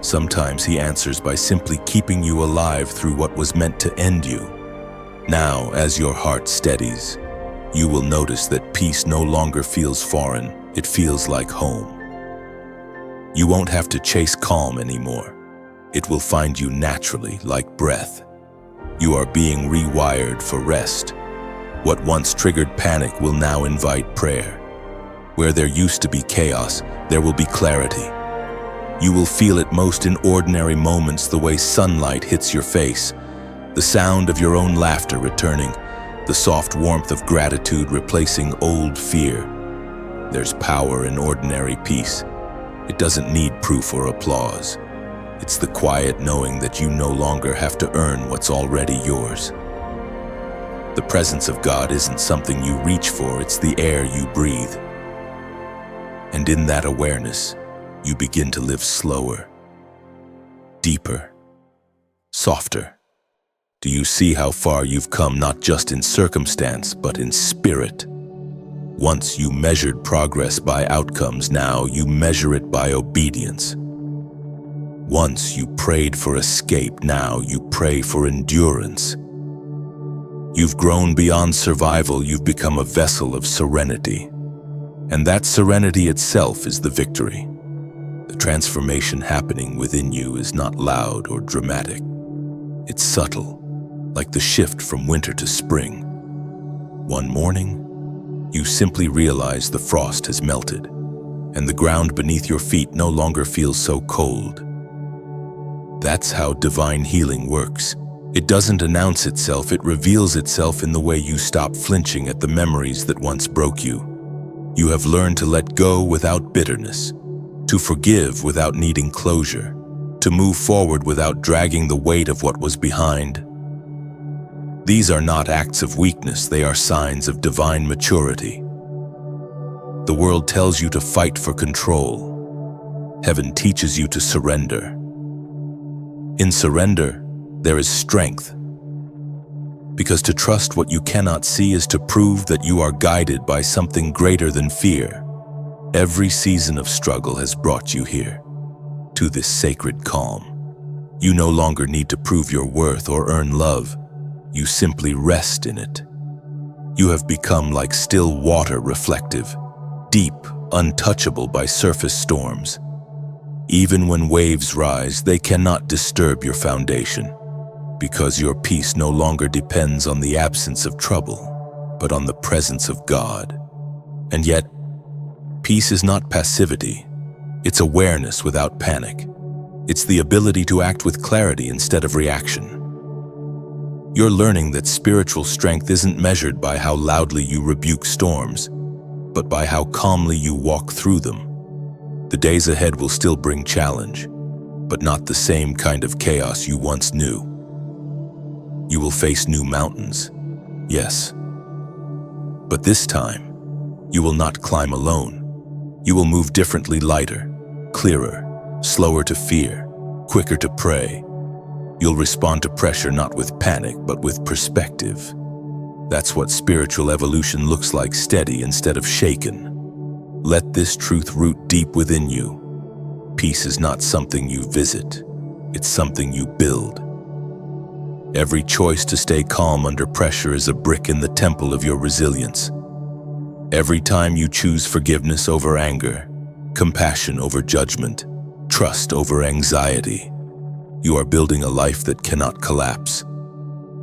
[SPEAKER 1] Sometimes He answers by simply keeping you alive through what was meant to end you. Now, as your heart steadies, you will notice that peace no longer feels foreign, it feels like home. You won't have to chase calm anymore. It will find you naturally, like breath. You are being rewired for rest. What once triggered panic will now invite prayer. Where there used to be chaos, there will be clarity. You will feel it most in ordinary moments, the way sunlight hits your face, the sound of your own laughter returning, the soft warmth of gratitude replacing old fear. There's power in ordinary peace. It doesn't need proof or applause. It's the quiet knowing that you no longer have to earn what's already yours. The presence of God isn't something you reach for, it's the air you breathe. And in that awareness, you begin to live slower, deeper, softer. Do you see how far you've come, not just in circumstance, but in spirit? Once you measured progress by outcomes, now you measure it by obedience. Once you prayed for escape, now you pray for endurance. You've grown beyond survival, you've become a vessel of serenity. And that serenity itself is the victory. The transformation happening within you is not loud or dramatic. It's subtle, like the shift from winter to spring. One morning, you simply realize the frost has melted, and the ground beneath your feet no longer feels so cold. That's how divine healing works. It doesn't announce itself, it reveals itself in the way you stop flinching at the memories that once broke you. You have learned to let go without bitterness, to forgive without needing closure, to move forward without dragging the weight of what was behind. These are not acts of weakness, they are signs of divine maturity. The world tells you to fight for control. Heaven teaches you to surrender. In surrender, there is strength. Because to trust what you cannot see is to prove that you are guided by something greater than fear. Every season of struggle has brought you here, to this sacred calm. You no longer need to prove your worth or earn love. You simply rest in it. You have become like still water, reflective, deep, untouchable by surface storms. Even when waves rise, they cannot disturb your foundation, because your peace no longer depends on the absence of trouble, but on the presence of God. And yet, peace is not passivity. It's awareness without panic. It's the ability to act with clarity instead of reaction. You're learning that spiritual strength isn't measured by how loudly you rebuke storms, but by how calmly you walk through them. The days ahead will still bring challenge, but not the same kind of chaos you once knew. You will face new mountains, yes. But this time, you will not climb alone. You will move differently, lighter, clearer. slower to fear, quicker to pray. You'll respond to pressure not with panic, but with perspective. That's what spiritual evolution looks like, steady instead of shaken. Let this truth root deep within you. Peace is not something you visit, it's something you build. Every choice to stay calm under pressure is a brick in the temple of your resilience. Every time you choose forgiveness over anger, compassion over judgment, trust over anxiety, you are building a life that cannot collapse.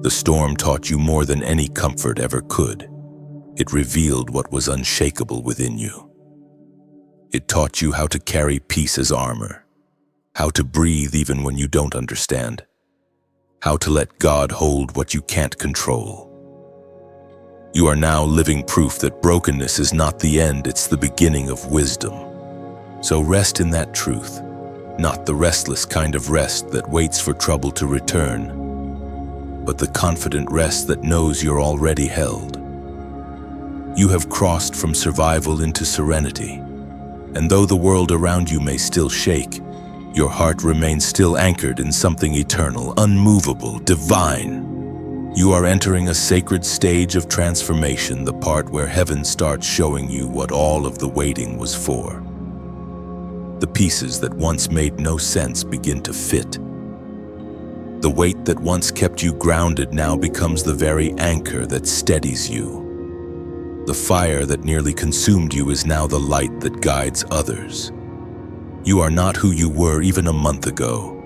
[SPEAKER 1] The storm taught you more than any comfort ever could. It revealed what was unshakable within you. It taught you how to carry peace as armor, how to breathe even when you don't understand, how to let God hold what you can't control. You are now living proof that brokenness is not the end, it's the beginning of wisdom. So rest in that truth, not the restless kind of rest that waits for trouble to return, but the confident rest that knows you're already held. You have crossed from survival into serenity, and though the world around you may still shake, your heart remains still anchored in something eternal, unmovable, divine. You are entering a sacred stage of transformation, the part where heaven starts showing you what all of the waiting was for. The pieces that once made no sense begin to fit. The weight that once kept you grounded now becomes the very anchor that steadies you. The fire that nearly consumed you is now the light that guides others. You are not who you were even a month ago.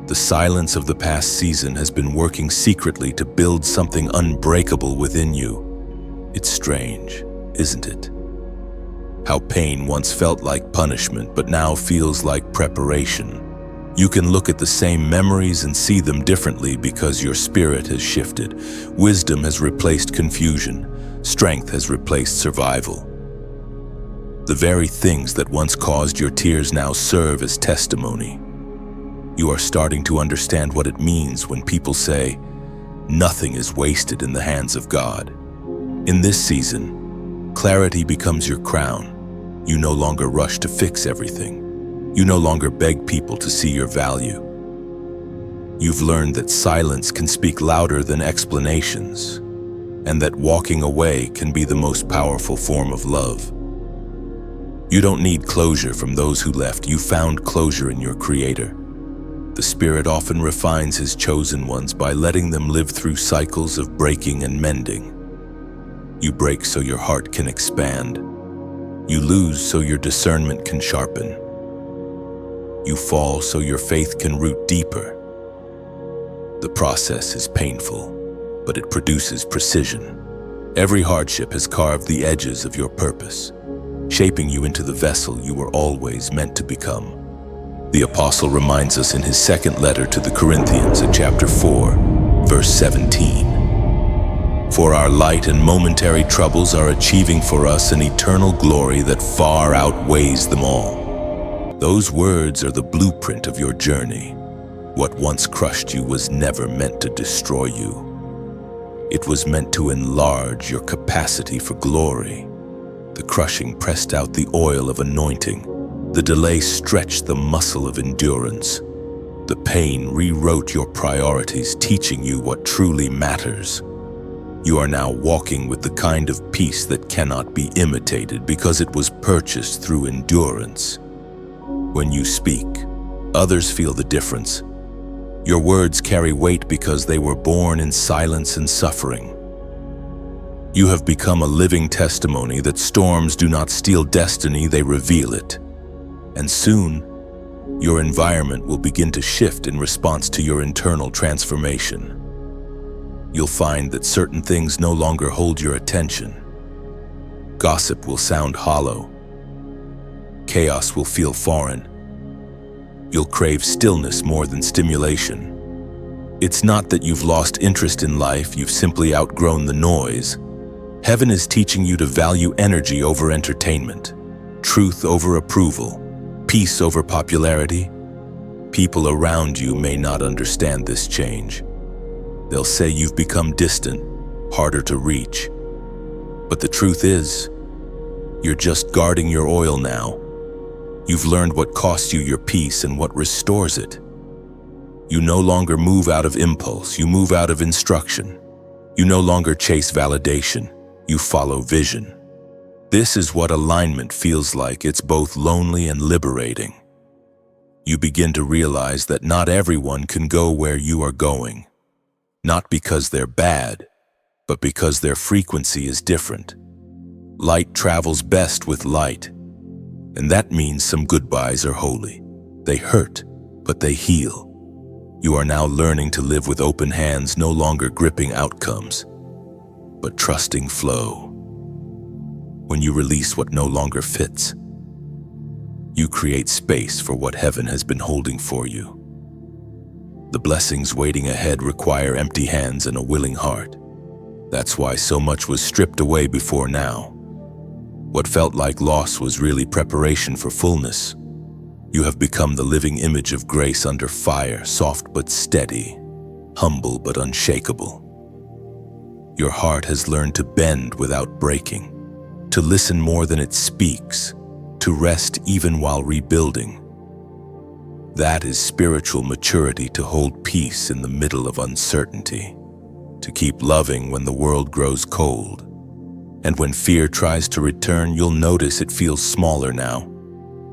[SPEAKER 1] The silence of the past season has been working secretly to build something unbreakable within you. It's strange, isn't it? How pain once felt like punishment but now feels like preparation. You can look at the same memories and see them differently because your spirit has shifted. Wisdom has replaced confusion. Strength has replaced survival. The very things that once caused your tears now serve as testimony. You are starting to understand what it means when people say, "Nothing is wasted in the hands of God." In this season, clarity becomes your crown. You no longer rush to fix everything. You no longer beg people to see your value. You've learned that silence can speak louder than explanations, and that walking away can be the most powerful form of love. You don't need closure from those who left. You found closure in your Creator. The Spirit often refines His chosen ones by letting them live through cycles of breaking and mending. You break so your heart can expand. You lose so your discernment can sharpen. You fall so your faith can root deeper. The process is painful, but it produces precision. Every hardship has carved the edges of your purpose, shaping you into the vessel you were always meant to become. The Apostle reminds us in his second letter to the Corinthians in chapter 4, verse 17. For our light and momentary troubles are achieving for us an eternal glory that far outweighs them all. Those words are the blueprint of your journey. What once crushed you was never meant to destroy you. It was meant to enlarge your capacity for glory. The crushing pressed out the oil of anointing. The delay stretched the muscle of endurance. The pain rewrote your priorities, teaching you what truly matters. You are now walking with the kind of peace that cannot be imitated because it was purchased through endurance. When you speak, others feel the difference. Your words carry weight because they were born in silence and suffering. You have become a living testimony that storms do not steal destiny, they reveal it. And soon, your environment will begin to shift in response to your internal transformation. You'll find that certain things no longer hold your attention. Gossip will sound hollow. Chaos will feel foreign. You'll crave stillness more than stimulation. It's not that you've lost interest in life, you've simply outgrown the noise. Heaven is teaching you to value energy over entertainment, truth over approval, peace over popularity. People around you may not understand this change. They'll say you've become distant, harder to reach. But the truth is, you're just guarding your oil now. You've learned what costs you your peace and what restores it. You no longer move out of impulse, you move out of instruction. You no longer chase validation, you follow vision. This is what alignment feels like. It's both lonely and liberating. You begin to realize that not everyone can go where you are going. Not because they're bad, but because their frequency is different. Light travels best with light, and that means some goodbyes are holy. They hurt, but they heal. You are now learning to live with open hands, no longer gripping outcomes, but trusting flow. When you release what no longer fits, you create space for what heaven has been holding for you. The blessings waiting ahead require empty hands and a willing heart. That's why so much was stripped away before now. What felt like loss was really preparation for fullness. You have become the living image of grace under fire, soft but steady, humble but unshakable. Your heart has learned to bend without breaking, to listen more than it speaks, to rest even while rebuilding. That is spiritual maturity, to hold peace in the middle of uncertainty, to keep loving when the world grows cold. And when fear tries to return, you'll notice it feels smaller now,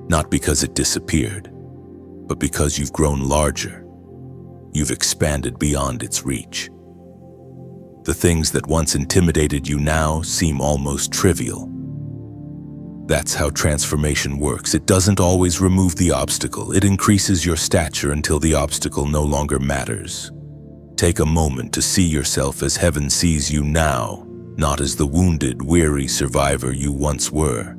[SPEAKER 1] not because it disappeared, but because you've grown larger. You've expanded beyond its reach. The things that once intimidated you now seem almost trivial. That's how transformation works. It doesn't always remove the obstacle. It increases your stature until the obstacle no longer matters. Take a moment to see yourself as heaven sees you now, not as the wounded, weary survivor you once were,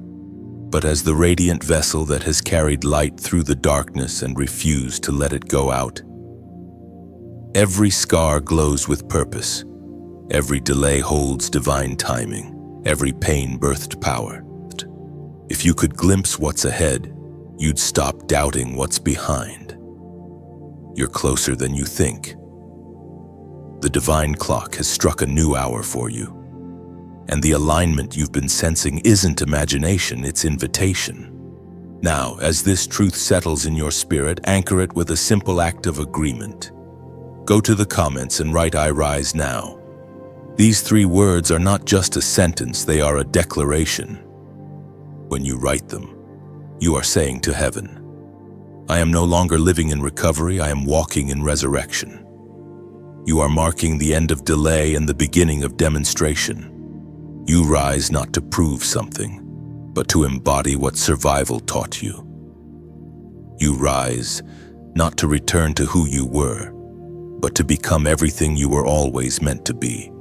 [SPEAKER 1] but as the radiant vessel that has carried light through the darkness and refused to let it go out. Every scar glows with purpose. Every delay holds divine timing. Every pain birthed power. If you could glimpse what's ahead, you'd stop doubting what's behind. You're closer than you think. The divine clock has struck a new hour for you. And the alignment you've been sensing isn't imagination, it's invitation. Now, as this truth settles in your spirit, anchor it with a simple act of agreement. Go to the comments and write "I rise now." These 3 words are not just a sentence, they are a declaration. When you write them, you are saying to heaven, I am no longer living in recovery, I am walking in resurrection. You are marking the end of delay and the beginning of demonstration. You rise not to prove something, but to embody what survival taught you. You rise not to return to who you were, but to become everything you were always meant to be.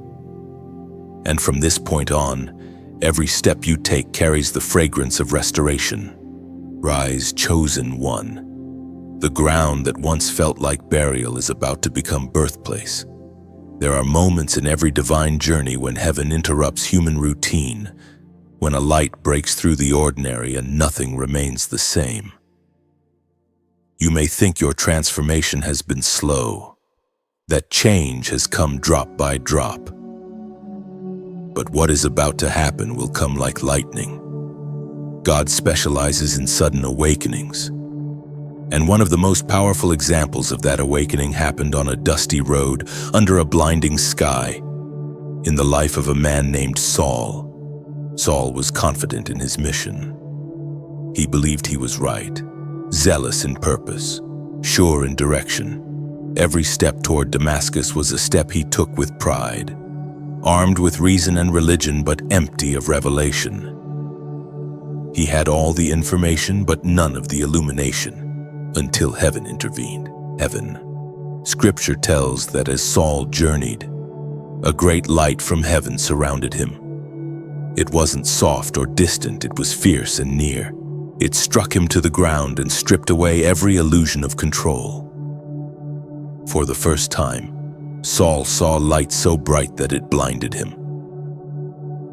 [SPEAKER 1] And from this point on, every step you take carries the fragrance of restoration. Rise, chosen one. The ground that once felt like burial is about to become birthplace. There are moments in every divine journey when heaven interrupts human routine, when a light breaks through the ordinary and nothing remains the same. You may think your transformation has been slow, that change has come drop by drop. But what is about to happen will come like lightning. God specializes in sudden awakenings. And one of the most powerful examples of that awakening happened on a dusty road under a blinding sky, in the life of a man named Saul. Saul was confident in his mission. He believed he was right, zealous in purpose, sure in direction. Every step toward Damascus was a step he took with pride, armed with reason and religion but empty of revelation. He had all the information but none of the illumination, until heaven intervened. Heaven. Scripture tells that as Saul journeyed, a great light from heaven surrounded him. It wasn't soft or distant, it was fierce and near. It struck him to the ground and stripped away every illusion of control. For the first time, Saul saw light so bright that it blinded him.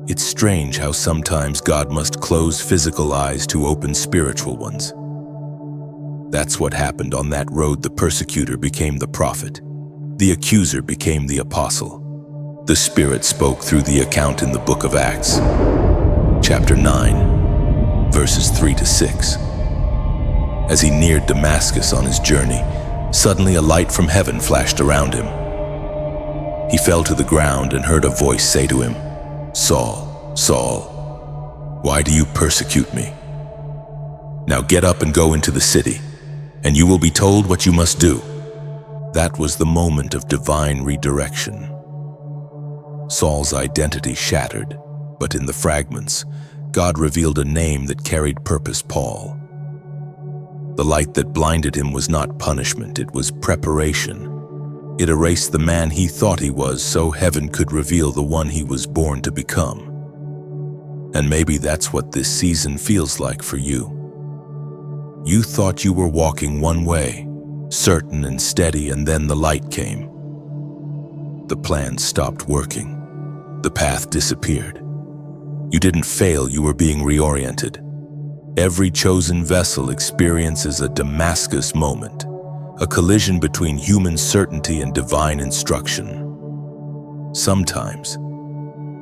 [SPEAKER 1] It's strange how sometimes God must close physical eyes to open spiritual ones. That's what happened on that road. The persecutor became the prophet. The accuser became the apostle. The Spirit spoke through the account in the book of Acts, chapter 9, verses 3 to 6. As he neared Damascus on his journey, suddenly a light from heaven flashed around him. He fell to the ground and heard a voice say to him, "Saul, Saul, why do you persecute me? Now get up and go into the city, and you will be told what you must do." That was the moment of divine redirection. Saul's identity shattered, but in the fragments, God revealed a name that carried purpose: Paul. The light that blinded him was not punishment, it was preparation. It erased the man he thought he was so heaven could reveal the one he was born to become. And maybe that's what this season feels like for you. You thought you were walking one way, certain and steady, and then the light came. The plan stopped working. The path disappeared. You didn't fail, you were being reoriented. Every chosen vessel experiences a Damascus moment, a collision between human certainty and divine instruction. Sometimes,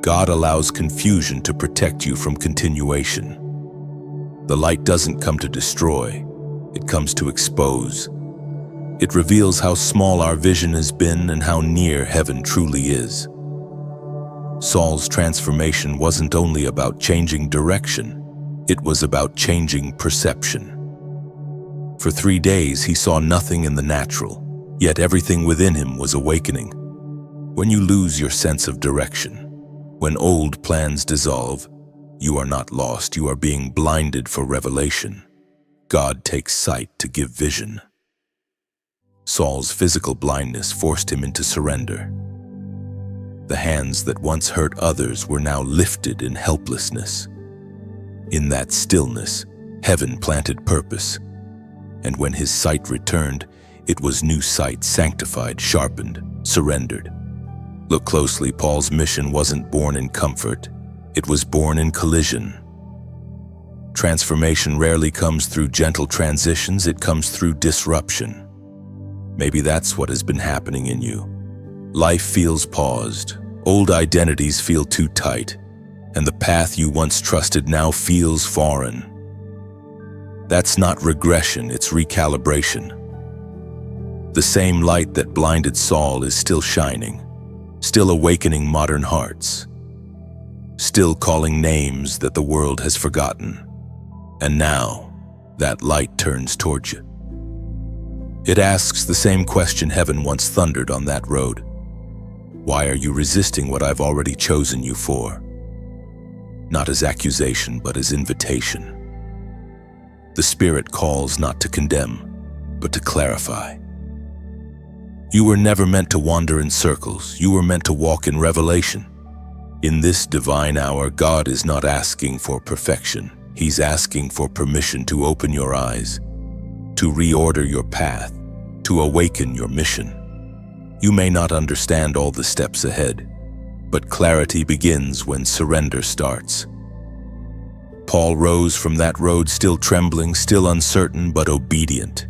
[SPEAKER 1] God allows confusion to protect you from continuation. The light doesn't come to destroy, it comes to expose. It reveals how small our vision has been and how near heaven truly is. Saul's transformation wasn't only about changing direction, it was about changing perception. For 3 days he saw nothing in the natural, yet everything within him was awakening. When you lose your sense of direction, when old plans dissolve, you are not lost, you are being blinded for revelation. God takes sight to give vision. Saul's physical blindness forced him into surrender. The hands that once hurt others were now lifted in helplessness. In that stillness, heaven planted purpose. And when his sight returned, it was new sight, sanctified, sharpened, surrendered. Look closely, Paul's mission wasn't born in comfort. It was born in collision. Transformation rarely comes through gentle transitions, it comes through disruption. Maybe that's what has been happening in you. Life feels paused, old identities feel too tight, and the path you once trusted now feels foreign. That's not regression, it's recalibration. The same light that blinded Saul is still shining, still awakening modern hearts, still calling names that the world has forgotten. And now, that light turns towards you. It asks the same question heaven once thundered on that road. Why are you resisting what I've already chosen you for? Not as accusation, but as invitation. The Spirit calls not to condemn, but to clarify. You were never meant to wander in circles. You were meant to walk in revelation. In this divine hour, God is not asking for perfection. He's asking for permission to open your eyes, to reorder your path, to awaken your mission. You may not understand all the steps ahead, but clarity begins when surrender starts. Paul rose from that road still trembling, still uncertain, but obedient.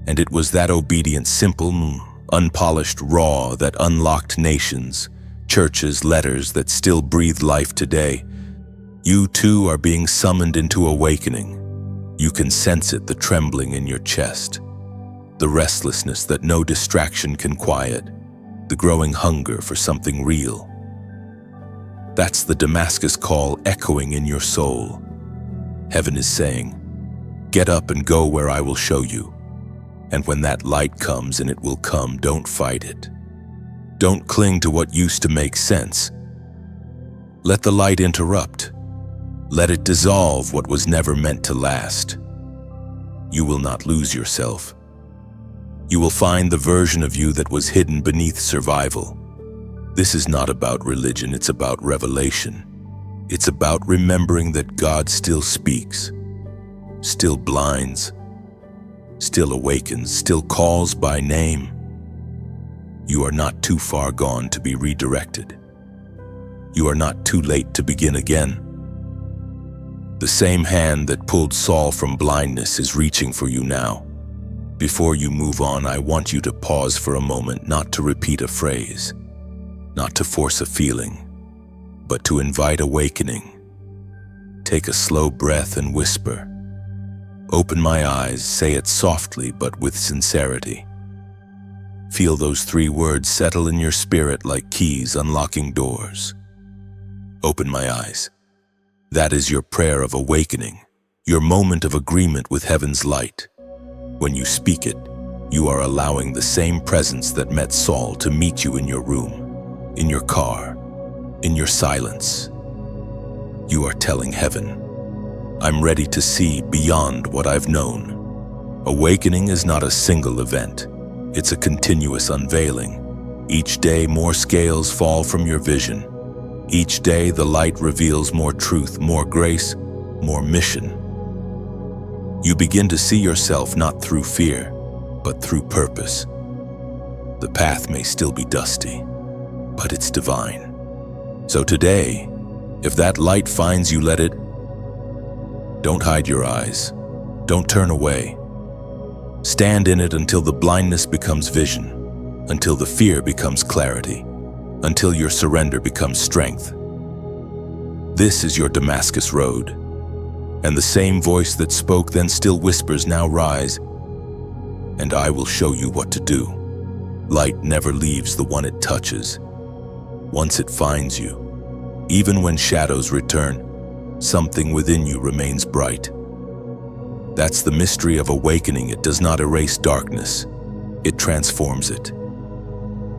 [SPEAKER 1] And it was that obedience, simple, unpolished, raw, that unlocked nations, churches, letters that still breathe life today. You too are being summoned into awakening. You can sense it, the trembling in your chest, the restlessness that no distraction can quiet, the growing hunger for something real. That's the Damascus call echoing in your soul. Heaven is saying, "Get up and go where I will show you." And when that light comes, and it will come, don't fight it. Don't cling to what used to make sense. Let the light interrupt. Let it dissolve what was never meant to last. You will not lose yourself. You will find the version of you that was hidden beneath survival. This is not about religion, it's about revelation. It's about remembering that God still speaks, still blinds, still awakens, still calls by name. You are not too far gone to be redirected. You are not too late to begin again. The same hand that pulled Saul from blindness is reaching for you now. Before you move on, I want you to pause for a moment, not to repeat a phrase, not to force a feeling, but to invite awakening. Take a slow breath and whisper, Open my eyes, say it softly but with sincerity. Feel those 3 words settle in your spirit like keys unlocking doors. Open my eyes. That is your prayer of awakening, your moment of agreement with heaven's light. When you speak it, you are allowing the same presence that met Saul to meet you in your room, in your car, in your silence. You are telling heaven, I'm ready to see beyond what I've known. Awakening is not a single event. It's a continuous unveiling. Each day, more scales fall from your vision. Each day, the light reveals more truth, more grace, more mission. You begin to see yourself not through fear, but through purpose. The path may still be dusty, but it's divine. So today, if that light finds you, let it. Don't hide your eyes. Don't turn away. Stand in it until the blindness becomes vision, until the fear becomes clarity, until your surrender becomes strength. This is your Damascus road, and the same voice that spoke then still whispers, now rise, and I will show you what to do. Light never leaves the one it touches. Once it finds you, even when shadows return, something within you remains bright. That's the mystery of awakening. It does not erase darkness. It transforms it.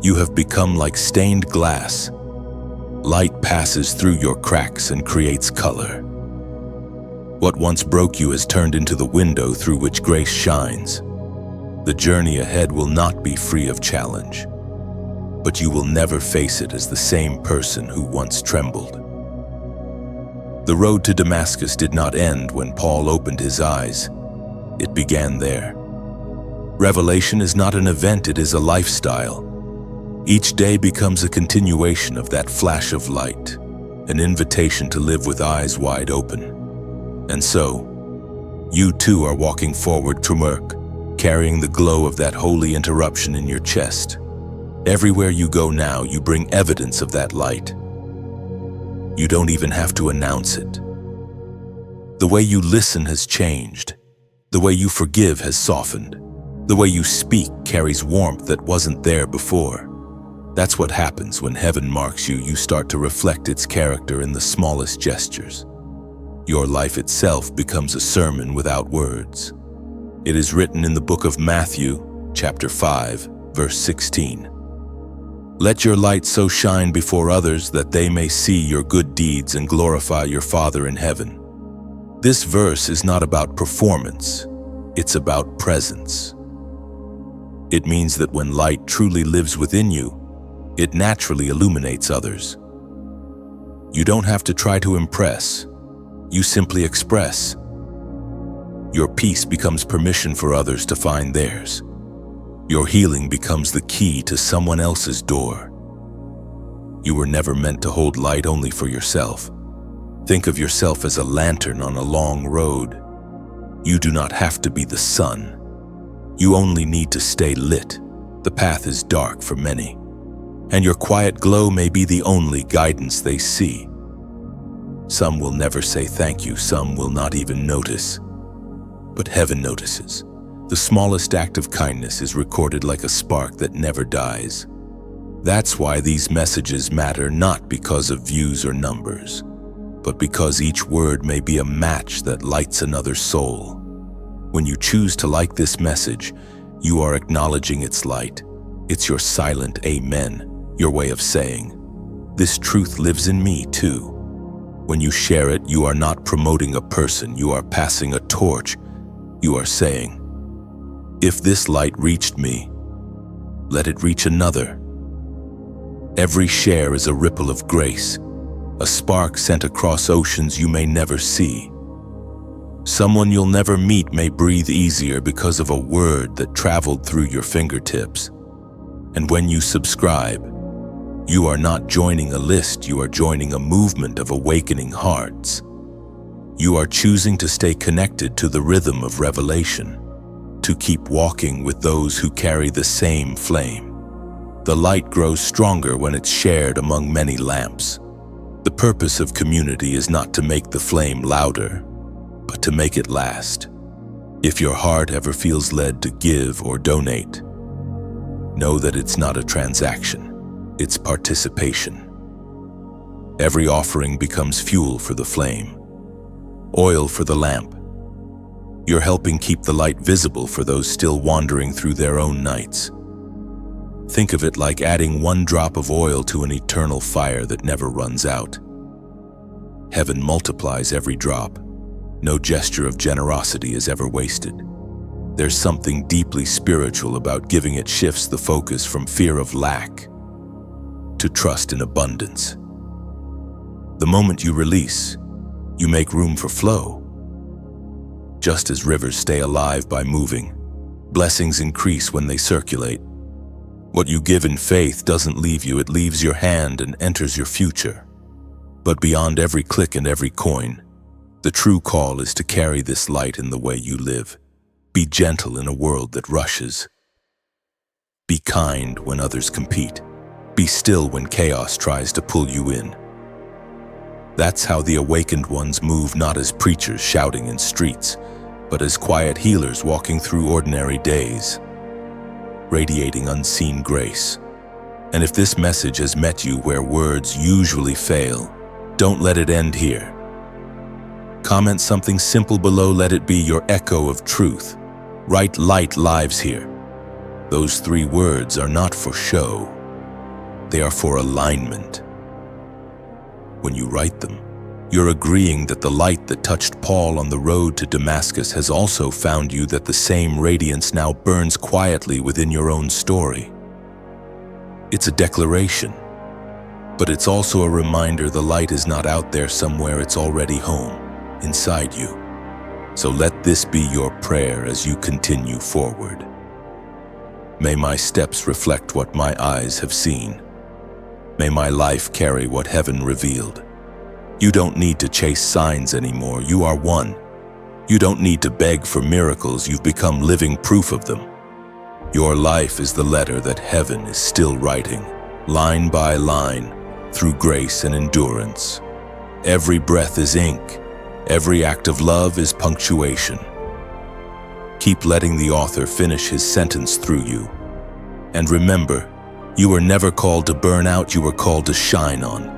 [SPEAKER 1] You have become like stained glass. Light passes through your cracks and creates color. What once broke you has turned into the window through which grace shines. The journey ahead will not be free of challenge, but you will never face it as the same person who once trembled. The road to Damascus did not end when Paul opened his eyes. It began there. Revelation is not an event, it is a lifestyle. Each day becomes a continuation of that flash of light, an invitation to live with eyes wide open. And so, you too are walking forward to work, carrying the glow of that holy interruption in your chest. Everywhere you go now, you bring evidence of that light. You don't even have to announce it. The way you listen has changed. The way you forgive has softened. The way you speak carries warmth that wasn't there before. That's what happens when heaven marks you. You start to reflect its character in the smallest gestures. Your life itself becomes a sermon without words. It is written in the book of Matthew, chapter 5, verse 16. Let your light so shine before others that they may see your good deeds and glorify your Father in heaven. This verse is not about performance, it's about presence. It means that when light truly lives within you, it naturally illuminates others. You don't have to try to impress, you simply express. Your peace becomes permission for others to find theirs. Your healing becomes the key to someone else's door. You were never meant to hold light only for yourself. Think of yourself as a lantern on a long road. You do not have to be the sun. You only need to stay lit. The path is dark for many, and your quiet glow may be the only guidance they see. Some will never say thank you, some will not even notice. But heaven notices. The smallest act of kindness is recorded like a spark that never dies. That's why these messages matter, not because of views or numbers, but because each word may be a match that lights another soul. When you choose to like this message, you are acknowledging its light. It's your silent amen, your way of saying, this truth lives in me too. When you share it, you are not promoting a person, you are passing a torch. You are saying, if this light reached me, let it reach another. Every share is a ripple of grace, a spark sent across oceans you may never see. Someone you'll never meet may breathe easier because of a word that traveled through your fingertips. And when you subscribe, you are not joining a list, you are joining a movement of awakening hearts. You are choosing to stay connected to the rhythm of revelation, to keep walking with those who carry the same flame. The light grows stronger when it's shared among many lamps. The purpose of community is not to make the flame louder, but to make it last. If your heart ever feels led to give or donate, know that it's not a transaction, it's participation. Every offering becomes fuel for the flame, oil for the lamp. You're helping keep the light visible for those still wandering through their own nights. Think of it like adding one drop of oil to an eternal fire that never runs out. Heaven multiplies every drop. No gesture of generosity is ever wasted. There's something deeply spiritual about giving. It shifts the focus from fear of lack to trust in abundance. The moment you release, you make room for flow. Just as rivers stay alive by moving, blessings increase when they circulate. What you give in faith doesn't leave you, it leaves your hand and enters your future. But beyond every click and every coin, the true call is to carry this light in the way you live. Be gentle in a world that rushes. Be kind when others compete. Be still when chaos tries to pull you in. That's how the awakened ones move, not as preachers shouting in streets, but as quiet healers walking through ordinary days, radiating unseen grace. And if this message has met you where words usually fail, don't let it end here. Comment something simple below. Let it be your echo of truth. Write "Light lives here." Those 3 words are not for show. They are for alignment. When you write them, you're agreeing that the light that touched Paul on the road to Damascus has also found you, that the same radiance now burns quietly within your own story. It's a declaration, but it's also a reminder the light is not out there somewhere, it's already home, inside you. So let this be your prayer as you continue forward. May my steps reflect what my eyes have seen. May my life carry what heaven revealed. You don't need to chase signs anymore. You are one. You don't need to beg for miracles. You've become living proof of them. Your life is the letter that heaven is still writing, line by line, through grace and endurance. Every breath is ink. Every act of love is punctuation. Keep letting the author finish his sentence through you. And remember, you were never called to burn out, you were called to shine on.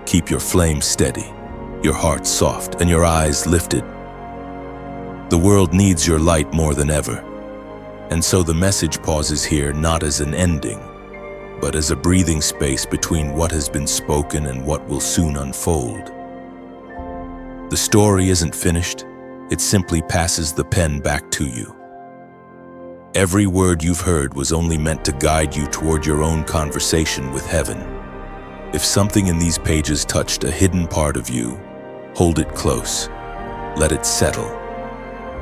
[SPEAKER 1] Keep your flame steady, your heart soft, and your eyes lifted. The world needs your light more than ever. And so the message pauses here, not as an ending, but as a breathing space between what has been spoken and what will soon unfold. The story isn't finished, it simply passes the pen back to you. Every word you've heard was only meant to guide you toward your own conversation with heaven. If something in these pages touched a hidden part of you, hold it close. Let it settle.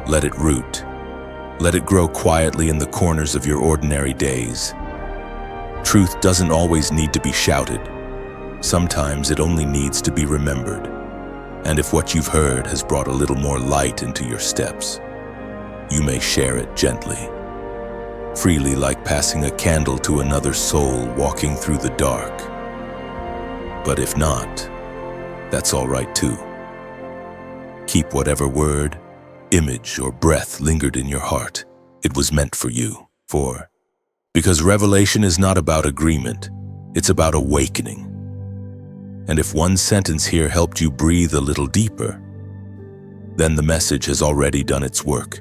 [SPEAKER 1] Let it root. Let it grow quietly in the corners of your ordinary days. Truth doesn't always need to be shouted. Sometimes it only needs to be remembered. And if what you've heard has brought a little more light into your steps, you may share it gently, freely, like passing a candle to another soul walking through the dark. But if not, that's all right too. Keep whatever word, image, or breath lingered in your heart. It was meant for you, because revelation is not about agreement, it's about awakening. And if one sentence here helped you breathe a little deeper, then the message has already done its work.